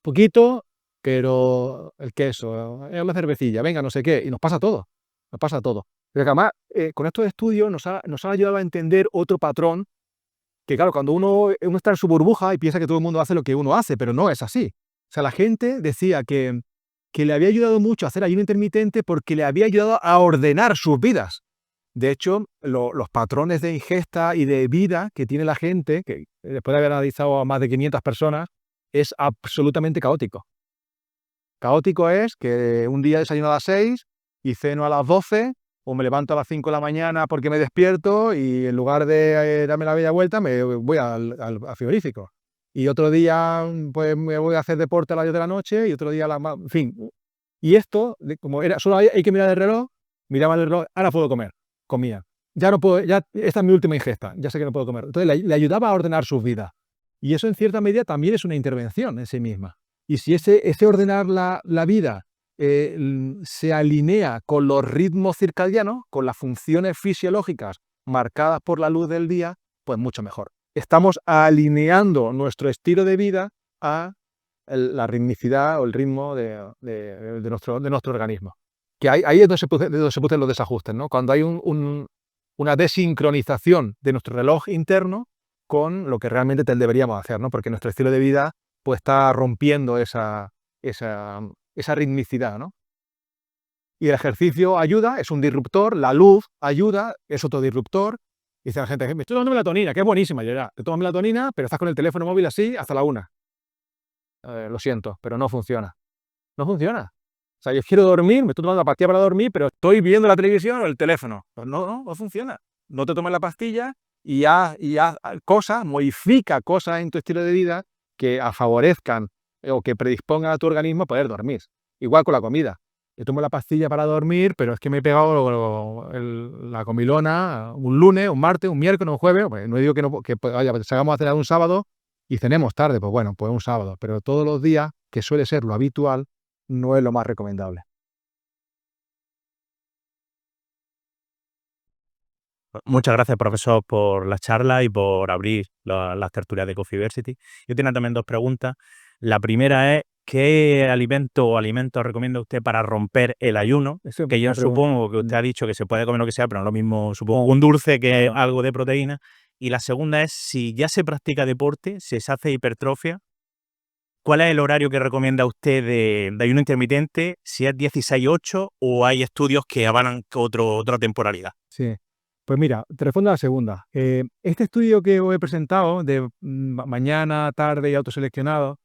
poquito, pero el queso, una cervecilla, venga, no sé qué, y nos pasa todo. Nos pasa todo. Pero además, con estos estudios nos ha ayudado a entender otro patrón que, claro, cuando uno está en su burbuja y piensa que todo el mundo hace lo que uno hace, pero no es así. O sea, la gente decía que le había ayudado mucho a hacer ayuno intermitente porque le había ayudado a ordenar sus vidas. De hecho, los patrones de ingesta y de vida que tiene la gente, que después de haber analizado a más de 500 personas, es absolutamente caótico. Caótico es que un día desayuno a las 6 y ceno a las 12, o me levanto a las 5 de la mañana porque me despierto y en lugar de darme la bella vuelta me voy al frigorífico. Y otro día pues me voy a hacer deporte a las 10 de la noche y otro día en fin. Y esto, como era, solo hay que mirar el reloj, miraba el reloj, ahora puedo comer. Comía. Ya no puedo, esta es mi última ingesta, ya sé que no puedo comer. Entonces le ayudaba a ordenar sus vidas. Y eso en cierta medida también es una intervención en sí misma. Y si ese ordenar la vida se alinea con los ritmos circadianos, con las funciones fisiológicas marcadas por la luz del día, pues mucho mejor. Estamos alineando nuestro estilo de vida a la ritmicidad o el ritmo de nuestro organismo. Que ahí es donde se producen los desajustes, ¿no? Cuando hay una desincronización de nuestro reloj interno con lo que realmente deberíamos hacer, ¿no? Porque nuestro estilo de vida pues está rompiendo esa ritmicidad, ¿no? Y el ejercicio ayuda, es un disruptor, la luz ayuda, es otro disruptor. Dice la gente, me estoy tomando melatonina, que es buenísima. Yo ya, te tomas melatonina, pero estás con el teléfono móvil así hasta la 1. Lo siento, pero no funciona. No funciona. O sea, yo quiero dormir, me estoy tomando la pastilla para dormir, pero estoy viendo la televisión o el teléfono. Pues no funciona. No te tomes la pastilla y haz cosas, modifica cosas en tu estilo de vida que favorezcan o que predispongan a tu organismo a poder dormir. Igual con la comida. Yo tomo la pastilla para dormir, pero es que me he pegado la comilona un lunes, un martes, un miércoles, un jueves. Pues no digo que salgamos a cenar un sábado y cenemos tarde. Pues bueno, pues un sábado. Pero todos los días, que suele ser lo habitual, no es lo más recomendable. Muchas gracias, profesor, por la charla y por abrir las tertulias de Coffeeversity. Yo tengo también 2 preguntas. La primera es, ¿qué alimento o alimentos recomienda usted para romper el ayuno? Esa es Que yo una pregunta. supongo que usted ha dicho que se puede comer lo que sea, pero no es lo mismo, supongo, un dulce que algo de proteína. Y la segunda es, si ya se practica deporte, si se hace hipertrofia, ¿cuál es el horario que recomienda usted de ayuno intermitente? Si es 16-8 o hay estudios que avalan otra temporalidad. Sí. Pues mira, te respondo a la segunda. Este estudio que os he presentado de mañana, tarde y autoseleccionado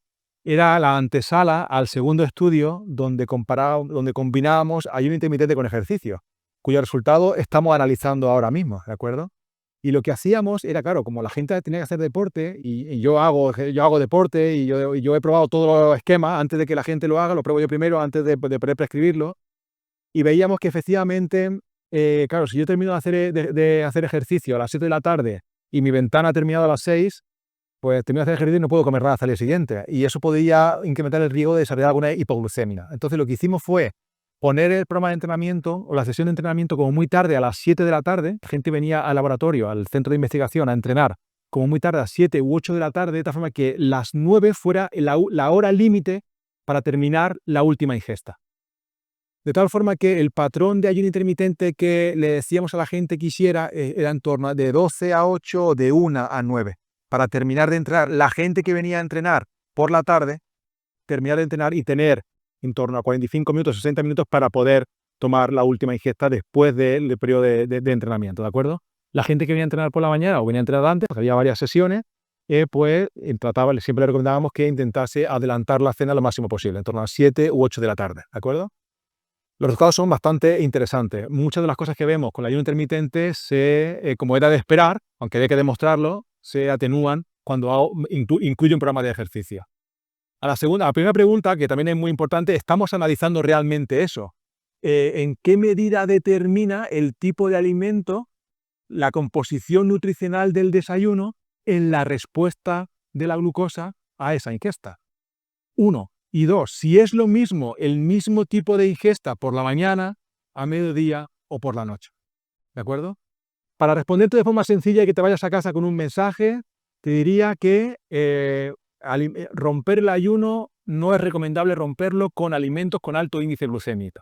era la antesala al segundo estudio donde combinábamos ayuno intermitente con ejercicio, cuyo resultado estamos analizando ahora mismo, ¿de acuerdo? Y lo que hacíamos era, claro, como la gente tenía que hacer deporte y yo hago deporte y yo he probado todos los esquemas antes de que la gente lo haga, lo pruebo yo primero antes de poder prescribirlo. Y veíamos que efectivamente, claro, si yo termino de hacer ejercicio a las 7 de la tarde y mi ventana ha terminado a las 6, pues termino de hacer ejercicio y no puedo comer nada hasta el día siguiente. Y eso podía incrementar el riesgo de desarrollar alguna hipoglucemia. Entonces lo que hicimos fue poner el programa de entrenamiento o la sesión de entrenamiento como muy tarde a las 7 de la tarde. La gente venía al laboratorio, al centro de investigación, a entrenar como muy tarde a las 7 u 8 de la tarde, de tal forma que las 9 fuera la hora límite para terminar la última ingesta. De tal forma que el patrón de ayuno intermitente que le decíamos a la gente que hiciera era en torno de 12 a 8 o de 1 a 9. Para terminar de entrenar, la gente que venía a entrenar por la tarde, terminar de entrenar y tener en torno a 45 minutos, 60 minutos para poder tomar la última ingesta después del periodo de entrenamiento, ¿de acuerdo? La gente que venía a entrenar por la mañana o venía a entrenar antes, porque había varias sesiones, pues siempre le recomendábamos que intentase adelantar la cena lo máximo posible, en torno a 7 u 8 de la tarde, ¿de acuerdo? Los resultados son bastante interesantes. Muchas de las cosas que vemos con el ayuno intermitente, como era de esperar, aunque hay que demostrarlo, se atenúan cuando incluye un programa de ejercicio. A la primera pregunta, que también es muy importante, ¿estamos analizando realmente eso? ¿En qué medida determina el tipo de alimento, la composición nutricional del desayuno en la respuesta de la glucosa a esa ingesta? 1. Y 2, si es lo mismo, el mismo tipo de ingesta por la mañana, a mediodía o por la noche. ¿De acuerdo? Para responderte de forma sencilla y que te vayas a casa con un mensaje, te diría que romper el ayuno no es recomendable romperlo con alimentos con alto índice glucémico.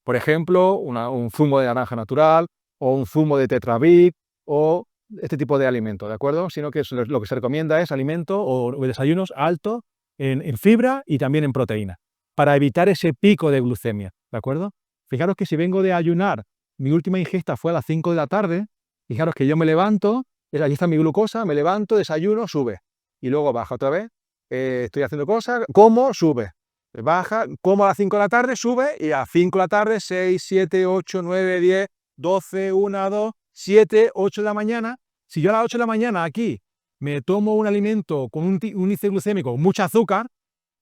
Por ejemplo, un zumo de naranja natural o un zumo de tetrabric o este tipo de alimentos, ¿de acuerdo? Sino que lo que se recomienda es alimento o desayunos altos en fibra y también en proteína, para evitar ese pico de glucemia, ¿de acuerdo? Fijaros que si vengo de ayunar, mi última ingesta fue a las 5 de la tarde, fijaros que yo me levanto, allí está mi glucosa, me levanto, desayuno, sube, y luego baja otra vez, estoy haciendo cosas, como, sube, baja, como a las 5 de la tarde, sube, y a las 5 de la tarde, 6, 7, 8, 9, 10, 12, 1, 2, 7, 8 de la mañana, si yo a las 8 de la mañana aquí me tomo un alimento con un índice glucémico con mucho azúcar,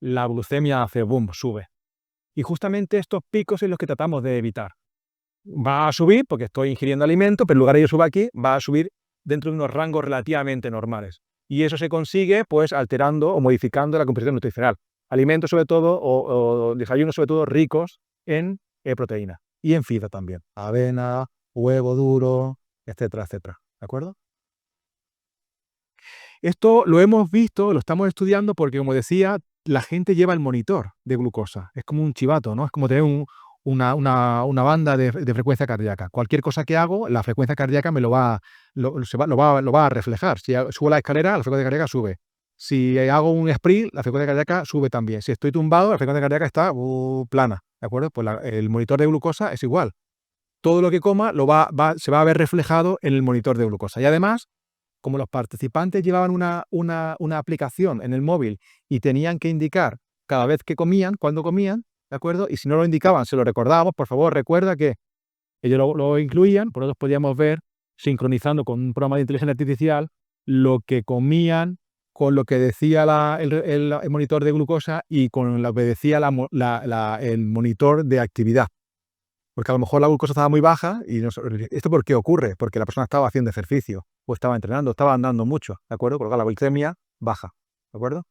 la glucemia hace boom, sube. Y justamente estos picos son los que tratamos de evitar. Va a subir porque estoy ingiriendo alimento, pero en lugar de que suba aquí, va a subir dentro de unos rangos relativamente normales. Y eso se consigue pues alterando o modificando la composición nutricional. Alimentos sobre todo o desayunos sobre todo ricos en proteína y en fibra también. Avena, huevo duro, etcétera, etcétera. ¿De acuerdo? Esto lo hemos visto, lo estamos estudiando porque, como decía, la gente lleva el monitor de glucosa. Es como un chivato, ¿no? Es como tener una banda de frecuencia cardíaca. Cualquier cosa que hago, la frecuencia cardíaca me lo va a reflejar. Si subo la escalera, la frecuencia cardíaca sube. Si hago un sprint, la frecuencia cardíaca sube también. Si estoy tumbado, la frecuencia cardíaca está plana, ¿de acuerdo? Pues el monitor de glucosa es igual. Todo lo que coma se va a ver reflejado en el monitor de glucosa. Y además, como los participantes llevaban una aplicación en el móvil y tenían que indicar cada vez que comían, cuándo comían, ¿de acuerdo? Y si no lo indicaban, se lo recordábamos, por favor, recuerda que ellos lo incluían, por nosotros podíamos ver, sincronizando con un programa de inteligencia artificial, lo que comían con lo que decía el monitor de glucosa y con lo que decía el monitor de actividad. Porque a lo mejor la glucosa estaba muy baja y ¿esto por qué ocurre? Porque la persona estaba haciendo ejercicio o estaba entrenando, estaba andando mucho, ¿de acuerdo? Por lo que la glicemia baja, ¿de acuerdo?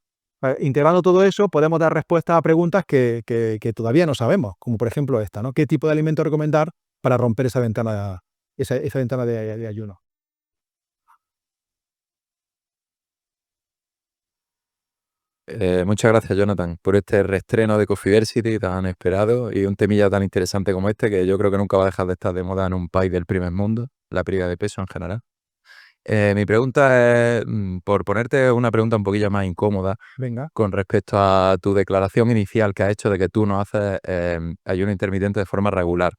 Integrando todo eso podemos dar respuesta a preguntas que todavía no sabemos, como por ejemplo esta, ¿no? ¿Qué tipo de alimento recomendar para romper esa ventana de ayuno? Muchas gracias, Jonathan, por este reestreno de Cofiversity tan esperado y un temilla tan interesante como este, que yo creo que nunca va a dejar de estar de moda en un país del primer mundo, la pérdida de peso en general. Mi pregunta es, por ponerte una pregunta un poquillo más incómoda, Venga. con respecto a tu declaración inicial que has hecho de que tú no haces ayuno intermitente de forma regular.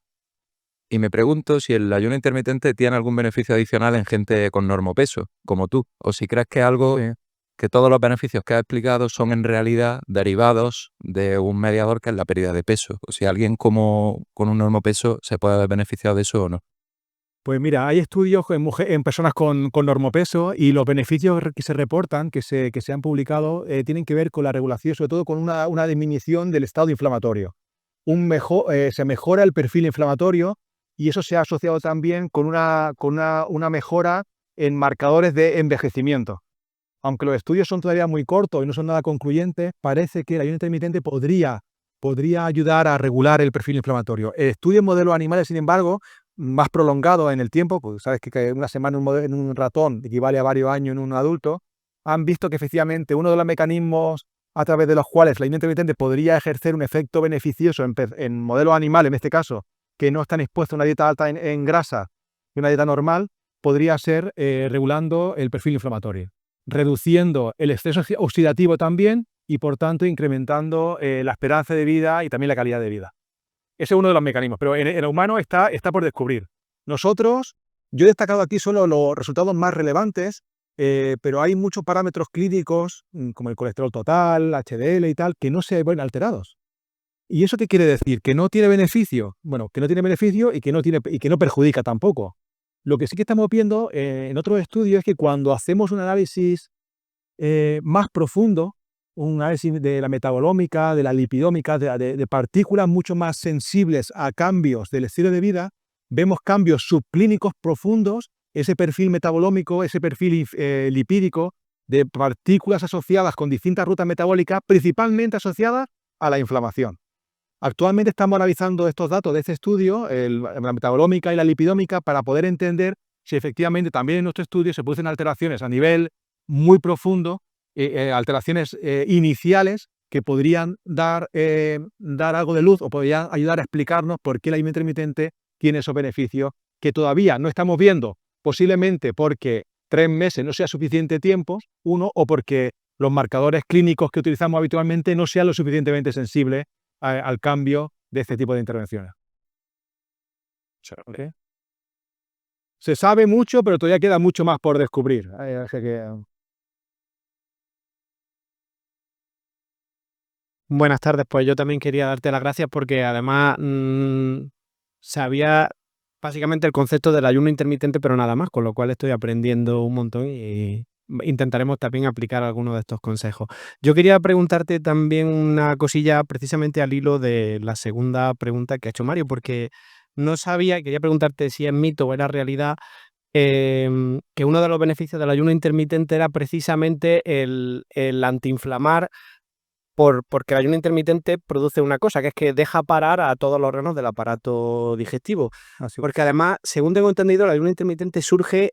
Y me pregunto si el ayuno intermitente tiene algún beneficio adicional en gente con normopeso, como tú, o si crees que es algo Sí. que todos los beneficios que has explicado son en realidad derivados de un mediador que es la pérdida de peso, o si alguien como con un normopeso se puede haber beneficiado de eso o no. Pues mira, hay estudios en personas con normopeso y los beneficios que se reportan, que se han publicado, tienen que ver con la regulación, sobre todo con una disminución del estado inflamatorio. Se mejora el perfil inflamatorio y eso se ha asociado también con una mejora en marcadores de envejecimiento. Aunque los estudios son todavía muy cortos y no son nada concluyentes, parece que el ayuno intermitente podría ayudar a regular el perfil inflamatorio. El estudio en modelos animales, sin embargo, más prolongado en el tiempo, pues sabes que una semana en un ratón equivale a varios años en un adulto, han visto que efectivamente uno de los mecanismos a través de los cuales el ayuno intermitente podría ejercer un efecto beneficioso en modelos animales, en este caso, que no están expuestos a una dieta alta en grasa y una dieta normal, podría ser regulando el perfil inflamatorio, reduciendo el estrés oxidativo también y, por tanto, incrementando la esperanza de vida y también la calidad de vida. Ese es uno de los mecanismos, pero en el humano está por descubrir. Yo he destacado aquí solo los resultados más relevantes, pero hay muchos parámetros clínicos, como el colesterol total, HDL y tal, que no se ven alterados. ¿Y eso qué quiere decir? ¿Que no tiene beneficio? Bueno, que no tiene beneficio y que no perjudica tampoco. Lo que sí que estamos viendo en otros estudios es que cuando hacemos un análisis más profundo, un análisis de la metabolómica, de la lipidómica, de partículas mucho más sensibles a cambios del estilo de vida, vemos cambios subclínicos profundos, ese perfil metabolómico, ese perfil lipídico, de partículas asociadas con distintas rutas metabólicas, principalmente asociadas a la inflamación. Actualmente estamos analizando estos datos de este estudio, la metabolómica y la lipidómica, para poder entender si efectivamente también en nuestro estudio se producen alteraciones a nivel muy profundo, alteraciones iniciales que podrían dar algo de luz o podrían ayudar a explicarnos por qué el ayuno intermitente tiene esos beneficios que todavía no estamos viendo, posiblemente porque 3 meses no sea suficiente tiempo, o porque los marcadores clínicos que utilizamos habitualmente no sean lo suficientemente sensibles al cambio de este tipo de intervenciones. ¿Okay? Se sabe mucho, pero todavía queda mucho más por descubrir. Buenas tardes, pues yo también quería darte las gracias porque además sabía básicamente el concepto del ayuno intermitente, pero nada más, con lo cual estoy aprendiendo un montón y intentaremos también aplicar algunos de estos consejos. Yo quería preguntarte también una cosilla precisamente al hilo de la segunda pregunta que ha hecho Mario, porque no sabía, quería preguntarte si es mito o era realidad, que uno de los beneficios del ayuno intermitente era precisamente el antiinflamar, porque el ayuno intermitente produce una cosa, que es que deja parar a todos los órganos del aparato digestivo. Así. Porque además, según tengo entendido, el ayuno intermitente surge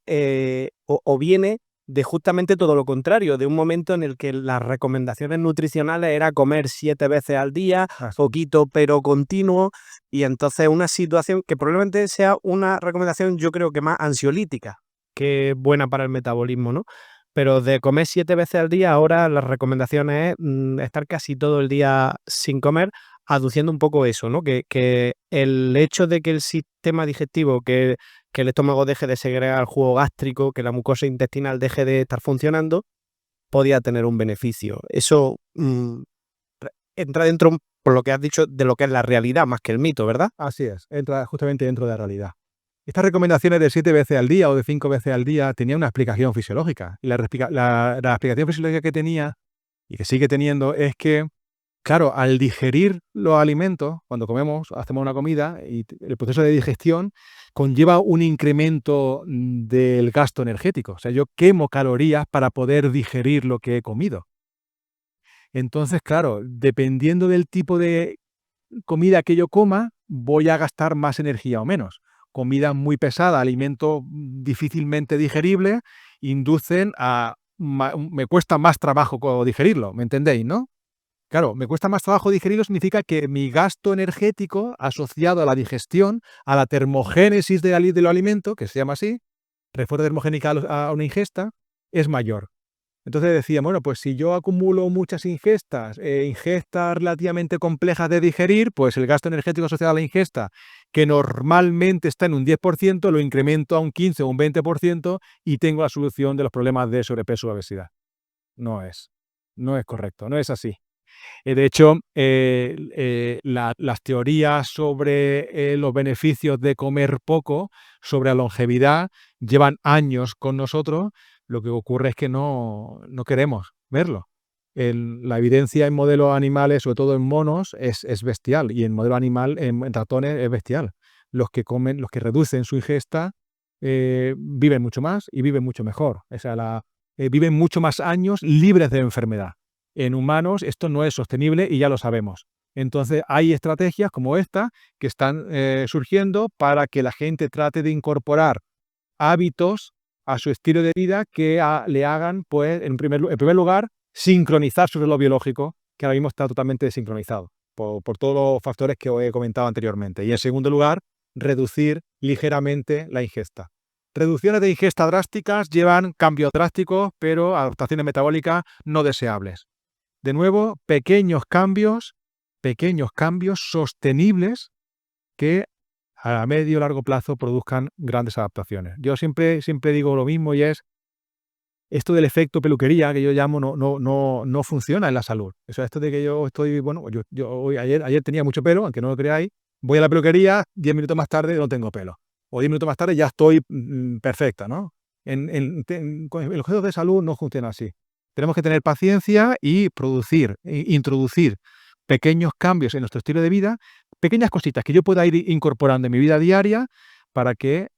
o viene de justamente todo lo contrario, de un momento en el que las recomendaciones nutricionales era comer 7 veces al día, poquito pero continuo, y entonces una situación que probablemente sea una recomendación, yo creo que más ansiolítica, que buena para el metabolismo, ¿no? Pero de comer 7 veces al día, ahora las recomendaciones es estar casi todo el día sin comer, aduciendo un poco eso, ¿no? Que el hecho de que el sistema digestivo, que el estómago deje de segregar jugo gástrico, que la mucosa intestinal deje de estar funcionando, podía tener un beneficio. Eso entra dentro, por lo que has dicho, de lo que es la realidad más que el mito, ¿verdad? Así es, entra justamente dentro de la realidad. Estas recomendaciones de 7 veces al día o de 5 veces al día tenían una explicación fisiológica. Y la explicación fisiológica que tenía y que sigue teniendo es que, claro, al digerir los alimentos, cuando comemos, hacemos una comida y el proceso de digestión conlleva un incremento del gasto energético. O sea, yo quemo calorías para poder digerir lo que he comido. Entonces, claro, dependiendo del tipo de comida que yo coma, voy a gastar más energía o menos. Comida muy pesada, alimentos difícilmente digeribles, inducen a me cuesta más trabajo digerirlo, ¿me entendéis, no? Claro, me cuesta más trabajo digerirlo significa que mi gasto energético asociado a la digestión, a la termogénesis de los alimentos, que se llama así, respuesta termogénica a una ingesta, es mayor. Entonces decía, bueno, pues si yo acumulo muchas ingestas relativamente complejas de digerir, pues el gasto energético asociado a la ingesta, que normalmente está en un 10%, lo incremento a un 15 o un 20% y tengo la solución de los problemas de sobrepeso o obesidad. No es correcto, no es así. De hecho, las teorías sobre los beneficios de comer poco, sobre la longevidad, llevan años con nosotros. Lo que ocurre es que no queremos verlo. La evidencia en modelos animales, sobre todo en monos, es bestial. Y en modelo animal, en ratones, es bestial. Los que reducen su ingesta, viven mucho más y viven mucho mejor. O sea, viven mucho más años libres de enfermedad. En humanos esto no es sostenible y ya lo sabemos. Entonces hay estrategias como esta que están surgiendo para que la gente trate de incorporar hábitos a su estilo de vida que le hagan, pues, en primer lugar, sincronizar su reloj biológico, que ahora mismo está totalmente desincronizado por todos los factores que os he comentado anteriormente. Y en segundo lugar, reducir ligeramente la ingesta. Reducciones de ingesta drásticas llevan cambios drásticos, pero adaptaciones metabólicas no deseables. De nuevo, pequeños cambios sostenibles que a medio y largo plazo produzcan grandes adaptaciones. Yo siempre digo lo mismo y es esto del efecto peluquería, que yo llamo, no funciona en la salud. O sea, esto de que yo estoy, bueno, ayer tenía mucho pelo, aunque no lo creáis, voy a la peluquería, 10 minutos más tarde no tengo pelo. O 10 minutos más tarde ya estoy perfecta, ¿no? Con el objeto de salud no funciona así. Tenemos que tener paciencia y introducir pequeños cambios en nuestro estilo de vida, pequeñas cositas que yo pueda ir incorporando en mi vida diaria para que,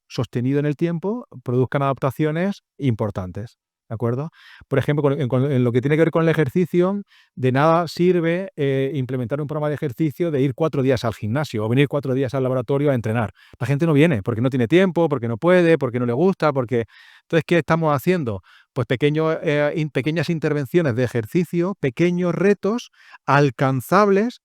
sostenido en el tiempo, produzcan adaptaciones importantes, ¿de acuerdo? Por ejemplo, en lo que tiene que ver con el ejercicio, de nada sirve implementar un programa de ejercicio de ir 4 días al gimnasio o venir 4 días al laboratorio a entrenar. La gente no viene porque no tiene tiempo, porque no puede, porque no le gusta, porque... Entonces, ¿qué estamos haciendo? Pues pequeñas intervenciones de ejercicio, pequeños retos alcanzables.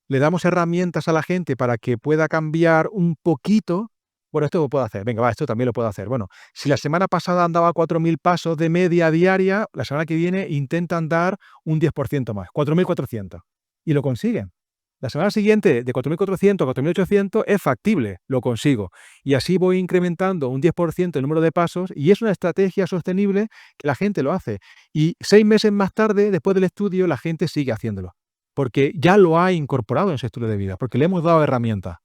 Le damos herramientas a la gente para que pueda cambiar un poquito. Bueno, esto lo puedo hacer. Venga, va, esto también lo puedo hacer. Bueno, si la semana pasada andaba 4.000 pasos de media diaria, la semana que viene intenta andar un 10% más, 4.400. Y lo consiguen. La semana siguiente, de 4.400 a 4.800, es factible, lo consigo. Y así voy incrementando un 10% el número de pasos y es una estrategia sostenible que la gente lo hace. Y 6 meses más tarde, después del estudio, la gente sigue haciéndolo. Porque ya lo ha incorporado en su estilo de vida, porque le hemos dado herramientas.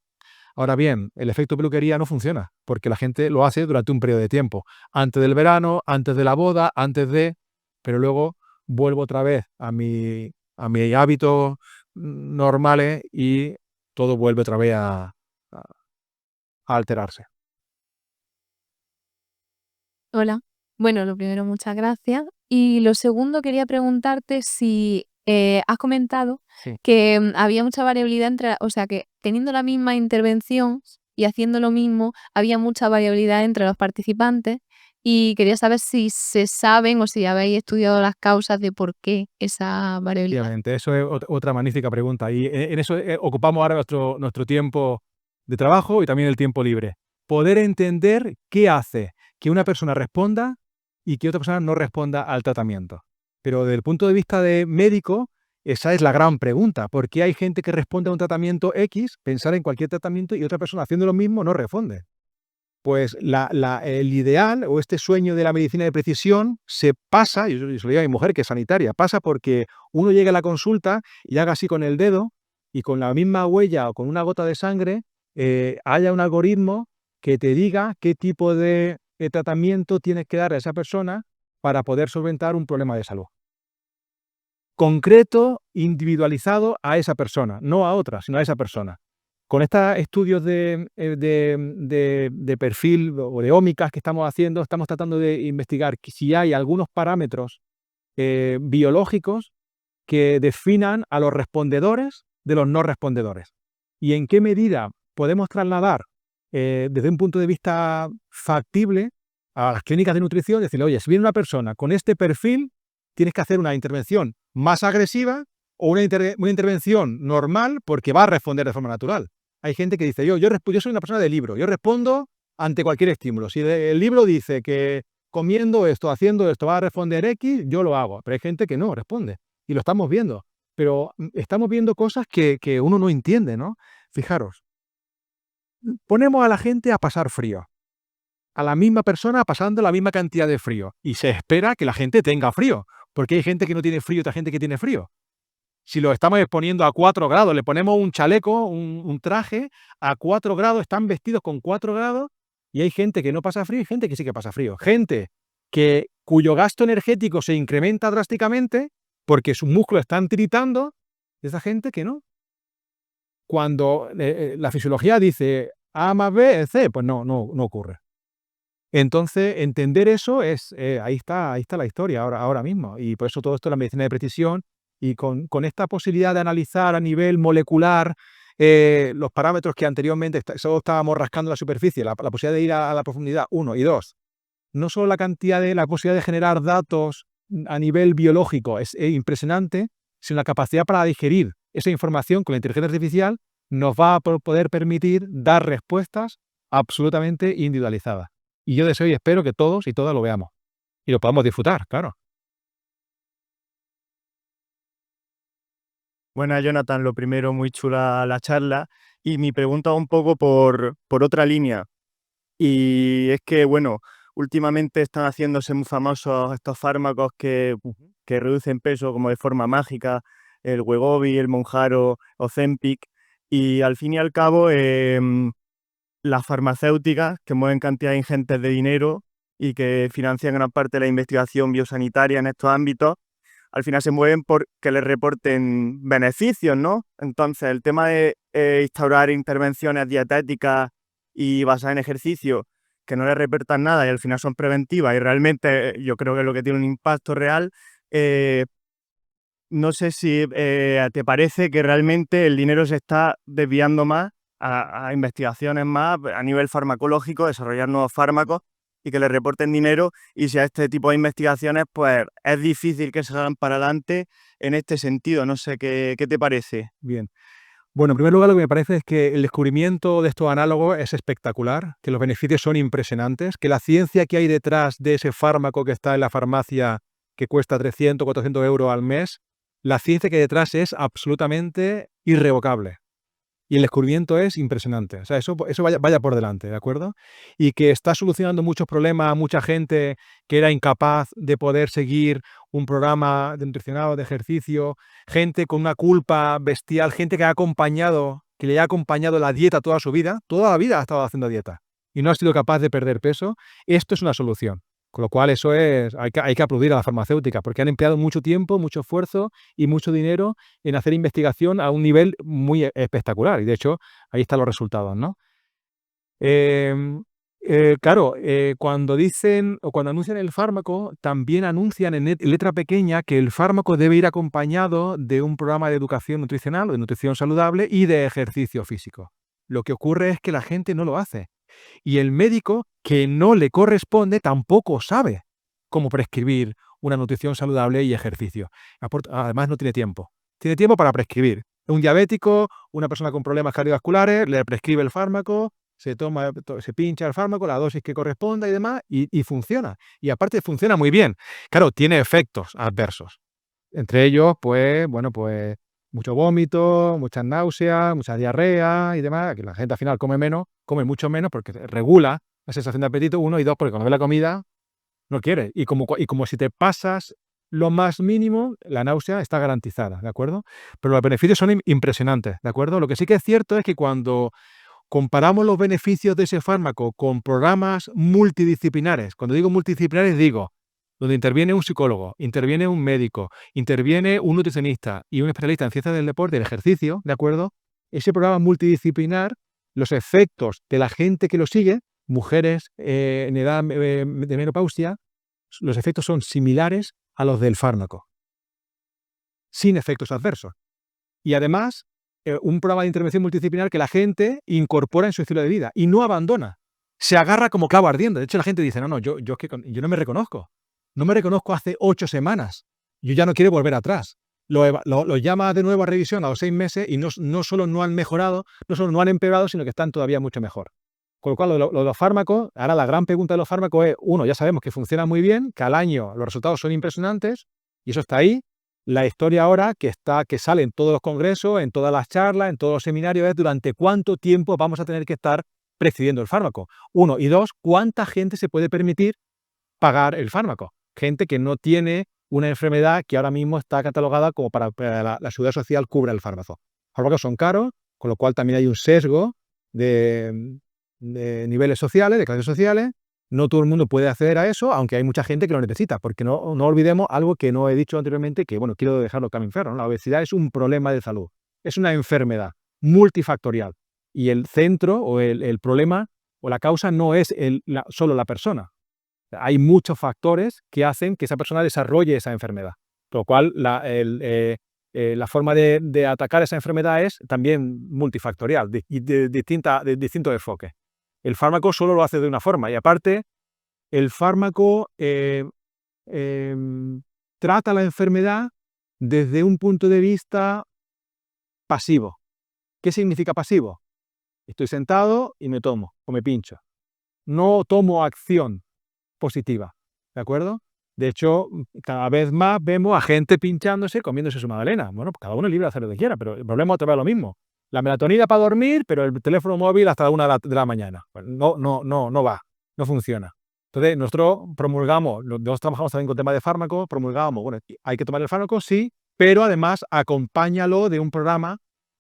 Ahora bien, el efecto peluquería no funciona, porque la gente lo hace durante un periodo de tiempo. Antes del verano, antes de la boda, pero luego vuelvo otra vez a mi hábitos normales y todo vuelve otra vez a alterarse. Hola. Bueno, lo primero, muchas gracias. Y lo segundo, quería preguntarte si has comentado Sí. que había mucha variabilidad o sea, que teniendo la misma intervención y haciendo lo mismo, había mucha variabilidad entre los participantes. Y quería saber si se saben o si habéis estudiado las causas de por qué esa variabilidad. Efectivamente, eso es otra magnífica pregunta. Y en eso ocupamos ahora nuestro tiempo de trabajo y también el tiempo libre. Poder entender qué hace que una persona responda y que otra persona no responda al tratamiento. Pero desde el punto de vista de médico, esa es la gran pregunta. ¿Por qué hay gente que responde a un tratamiento X, pensar en cualquier tratamiento, y otra persona haciendo lo mismo no responde? Pues el ideal o este sueño de la medicina de precisión se pasa, y yo se lo digo a mi mujer que es sanitaria, pasa porque uno llega a la consulta y haga así con el dedo y con la misma huella o con una gota de sangre haya un algoritmo que te diga qué tipo de tratamiento tienes que dar a esa persona para poder solventar un problema de salud. Concreto, individualizado a esa persona, no a otra, sino a esa persona. Con estos estudios de perfil o de ómicas que estamos haciendo, estamos tratando de investigar si hay algunos parámetros biológicos que definan a los respondedores de los no respondedores. Y en qué medida podemos trasladar, desde un punto de vista factible, a las clínicas de nutrición, decirle, oye, si viene una persona con este perfil, tienes que hacer una intervención más agresiva o una intervención normal porque va a responder de forma natural. Hay gente que dice, yo soy una persona de libro, yo respondo ante cualquier estímulo. Si el libro dice que comiendo esto, haciendo esto, va a responder X, yo lo hago. Pero hay gente que no responde. Y lo estamos viendo. Pero estamos viendo cosas que uno no entiende, ¿no? Fijaros, ponemos a la gente a pasar frío. A la misma persona pasando la misma cantidad de frío. Y se espera que la gente tenga frío. Porque hay gente que no tiene frío y otra gente que tiene frío. Si lo estamos exponiendo a 4 grados, le ponemos un chaleco, un traje a 4 grados, están vestidos con 4 grados y hay gente que no pasa frío y gente que sí que pasa frío. Gente cuyo gasto energético se incrementa drásticamente porque sus músculos están tiritando, y esa gente que no. Cuando la fisiología dice A más B es C, pues no ocurre. Entonces, entender eso es, ahí está la historia ahora mismo. Y por eso todo esto es la medicina de precisión. Y con esta posibilidad de analizar a nivel molecular los parámetros que anteriormente solo estábamos rascando la superficie, la posibilidad de ir a la profundidad, 1 y 2. No solo la posibilidad de generar datos a nivel biológico es impresionante, sino la capacidad para digerir esa información con la inteligencia artificial nos va a poder permitir dar respuestas absolutamente individualizadas. Y yo deseo y espero que todos y todas lo veamos. Y lo podamos disfrutar, claro. Buenas, Jonathan. Lo primero, muy chula la charla. Y mi pregunta va un poco por otra línea. Y es que, bueno, últimamente están haciéndose muy famosos estos fármacos que reducen peso como de forma mágica, el Wegovy, el Mounjaro, Ozempic. Y al fin y al cabo, las farmacéuticas que mueven cantidades ingentes de dinero y que financian gran parte de la investigación biosanitaria en estos ámbitos, al final se mueven porque les reporten beneficios, ¿no? Entonces, el tema de instaurar intervenciones dietéticas y basadas en ejercicio que no les reportan nada y al final son preventivas y realmente yo creo que es lo que tiene un impacto real, no sé si te parece que realmente el dinero se está desviando más a investigaciones más a nivel farmacológico, desarrollar nuevos fármacos y que le reporten dinero, y si a este tipo de investigaciones pues es difícil que se hagan para adelante en este sentido. No sé, ¿qué te parece? Bien. Bueno, en primer lugar, lo que me parece es que el descubrimiento de estos análogos es espectacular, que los beneficios son impresionantes, que la ciencia que hay detrás de ese fármaco que está en la farmacia que cuesta 300, 400 euros al mes, la ciencia que hay detrás es absolutamente irrevocable. Y el descubrimiento es impresionante. O sea, eso vaya por delante, ¿de acuerdo? Y que está solucionando muchos problemas a mucha gente que era incapaz de poder seguir un programa de nutricionado, de ejercicio, gente con una culpa bestial, gente que le ha acompañado la dieta toda su vida, toda la vida ha estado haciendo dieta y no ha sido capaz de perder peso. Esto es una solución. Con lo cual hay que aplaudir a la farmacéutica porque han empleado mucho tiempo, mucho esfuerzo y mucho dinero en hacer investigación a un nivel muy espectacular. Y de hecho, ahí están los resultados, ¿no? Claro, cuando dicen o cuando anuncian el fármaco, también anuncian en letra pequeña que el fármaco debe ir acompañado de un programa de educación nutricional o de nutrición saludable y de ejercicio físico. Lo que ocurre es que la gente no lo hace. Y el médico que no le corresponde tampoco sabe cómo prescribir una nutrición saludable y ejercicio. Además, no tiene tiempo. Tiene tiempo para prescribir. Un diabético, una persona con problemas cardiovasculares, le prescribe el fármaco, se pincha el fármaco, la dosis que corresponda y demás, y funciona. Y aparte funciona muy bien. Claro, tiene efectos adversos. Entre ellos, pues, mucho vómito, muchas náuseas, mucha diarrea y demás, que la gente al final come mucho menos porque regula la sensación de apetito, 1, y 2, porque cuando ve la comida no quiere. Y como si te pasas lo más mínimo, la náusea está garantizada, ¿de acuerdo? Pero los beneficios son impresionantes, ¿de acuerdo? Lo que sí que es cierto es que cuando comparamos los beneficios de ese fármaco con programas multidisciplinares, cuando digo multidisciplinares digo donde interviene un psicólogo, interviene un médico, interviene un nutricionista y un especialista en ciencias del deporte y el ejercicio, ¿de acuerdo? Ese programa multidisciplinar, los efectos de la gente que lo sigue, mujeres en edad de menopausia, los efectos son similares a los del fármaco, sin efectos adversos. Y además, un programa de intervención multidisciplinar que la gente incorpora en su estilo de vida y no abandona, se agarra como clavo ardiendo. De hecho, la gente dice, no, yo es que yo no me reconozco. No me reconozco hace 8 semanas. Yo ya no quiero volver atrás. Lo llama de nuevo a revisión a los 6 meses y no solo no han mejorado, no solo no han empeorado, sino que están todavía mucho mejor. Con lo cual, lo de los fármacos, ahora la gran pregunta de los fármacos es, uno, ya sabemos que funcionan muy bien, que al año los resultados son impresionantes, y eso está ahí. La historia ahora que sale en todos los congresos, en todas las charlas, en todos los seminarios, es durante cuánto tiempo vamos a tener que estar prescribiendo el fármaco. Uno, y dos, cuánta gente se puede permitir pagar el fármaco. Gente que no tiene una enfermedad que ahora mismo está catalogada como para la seguridad social cubra el fármaco. Los fármacos son caros, con lo cual también hay un sesgo de niveles sociales, de clases sociales. No todo el mundo puede acceder a eso, aunque hay mucha gente que lo necesita, porque no olvidemos algo que no he dicho anteriormente, que bueno, quiero dejarlo claro, ¿no? La obesidad es un problema de salud, es una enfermedad multifactorial, y el centro o el problema o la causa no es solo la persona. Hay muchos factores que hacen que esa persona desarrolle esa enfermedad, por lo cual la forma de atacar esa enfermedad es también multifactorial y de distintos enfoques. El fármaco solo lo hace de una forma, y aparte, el fármaco trata la enfermedad desde un punto de vista pasivo. ¿Qué significa pasivo? Estoy sentado y me tomo o me pincho. No tomo acción positiva, ¿de acuerdo? De hecho, cada vez más vemos a gente pinchándose, comiéndose su magdalena. Bueno, cada uno es libre de hacer lo que quiera, pero el problema es otra vez lo mismo. La melatonina para dormir, pero el teléfono móvil hasta la 1 de la mañana. Bueno, no va, no funciona. Entonces, nosotros trabajamos también con temas de fármacos, promulgamos, bueno, hay que tomar el fármaco, sí, pero además acompáñalo de un programa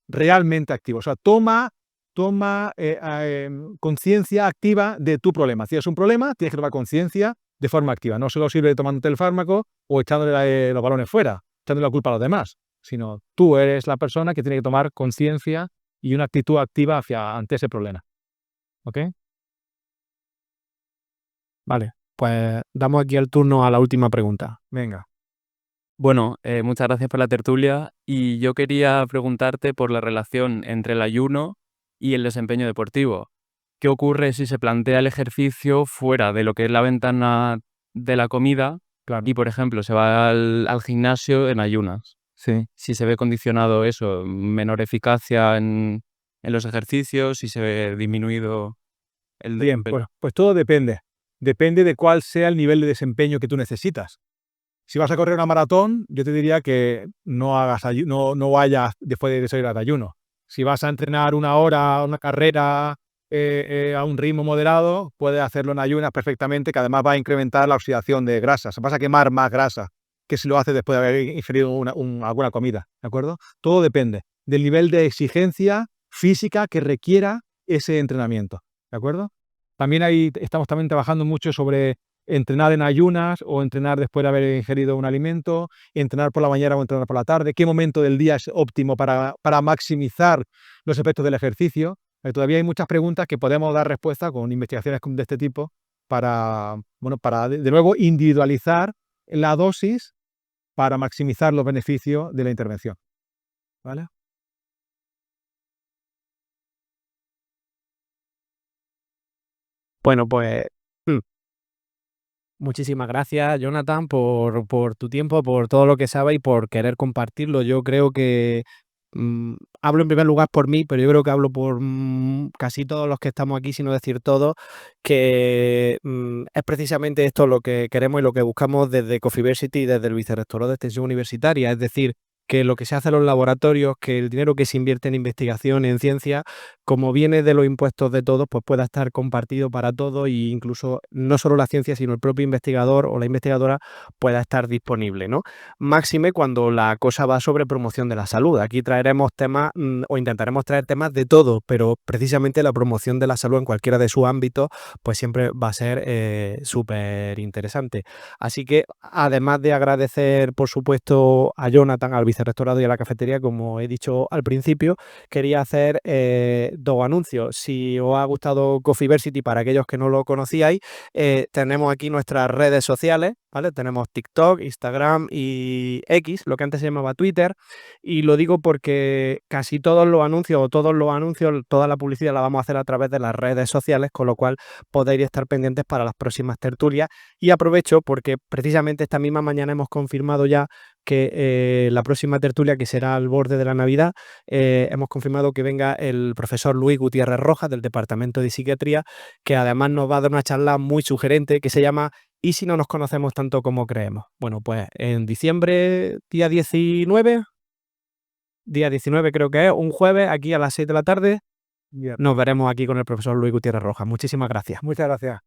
realmente activo. O sea, toma conciencia activa de tu problema. Si tienes un problema, tienes que tomar conciencia de forma activa. No solo sirve tomándote el fármaco o echándole los balones fuera, echándole la culpa a los demás, sino tú eres la persona que tiene que tomar conciencia y una actitud activa ante ese problema. ¿Ok? Vale, pues damos aquí el turno a la última pregunta. Venga. Bueno, muchas gracias por la tertulia, y yo quería preguntarte por la relación entre el ayuno y el desempeño deportivo. ¿Qué ocurre si se plantea el ejercicio fuera de lo que es la ventana de la comida Claro. y, por ejemplo, se va al gimnasio en ayunas? Sí. Si se ve condicionado eso, menor eficacia en los ejercicios, si se ve disminuido el Bien, desempeño. pues todo depende. Depende de cuál sea el nivel de desempeño que tú necesitas. Si vas a correr una maratón, yo te diría que no vayas después de salir al ayuno. Si vas a entrenar 1 hora, una carrera a un ritmo moderado, puedes hacerlo en ayunas perfectamente, que además va a incrementar la oxidación de grasas. Vas a quemar más grasa que si lo haces después de haber ingerido alguna comida, ¿de acuerdo? Todo depende del nivel de exigencia física que requiera ese entrenamiento, ¿de acuerdo? También estamos también trabajando mucho sobre entrenar en ayunas o entrenar después de haber ingerido un alimento, entrenar por la mañana o entrenar por la tarde, qué momento del día es óptimo para maximizar los efectos del ejercicio. Todavía hay muchas preguntas que podemos dar respuesta con investigaciones de este tipo para de nuevo individualizar la dosis para maximizar los beneficios de la intervención. ¿Vale? Bueno, pues muchísimas gracias, Jonathan, por tu tiempo, por todo lo que sabes y por querer compartirlo. Yo creo que hablo en primer lugar por mí, pero yo creo que hablo por casi todos los que estamos aquí, si no decir todos, que es precisamente esto lo que queremos y lo que buscamos desde Cofiversity y desde el Vicerrectorado de Extensión Universitaria. Es decir, que lo que se hace en los laboratorios, que el dinero que se invierte en investigación, en ciencia, como viene de los impuestos de todos, pues pueda estar compartido para todos, e incluso no solo la ciencia, sino el propio investigador o la investigadora pueda estar disponible, ¿no? Máxime cuando la cosa va sobre promoción de la salud. Aquí traeremos temas o intentaremos traer temas de todo, pero precisamente la promoción de la salud en cualquiera de sus ámbitos, pues siempre va a ser súper interesante. Así que, además de agradecer, por supuesto, a Jonathan, al vicerrectorado y a la cafetería, como he dicho al principio, quería hacer 2 anuncios. Si os ha gustado Cofiversity, para aquellos que no lo conocíais, tenemos aquí nuestras redes sociales, ¿vale? Tenemos TikTok, Instagram y X, lo que antes se llamaba Twitter, y lo digo porque casi todos los anuncios, toda la publicidad la vamos a hacer a través de las redes sociales, con lo cual podéis estar pendientes para las próximas tertulias. Y aprovecho porque precisamente esta misma mañana hemos confirmado ya que la próxima tertulia, que será al borde de la Navidad, hemos confirmado que venga el profesor Luis Gutiérrez Rojas del Departamento de Psiquiatría, que además nos va a dar una charla muy sugerente que se llama ¿Y si no nos conocemos tanto como creemos? Bueno, pues en diciembre, día 19 creo que es, un jueves, aquí a las 6 de la tarde, Bien. nos veremos aquí con el profesor Luis Gutiérrez Rojas. Muchísimas gracias. Muchas gracias.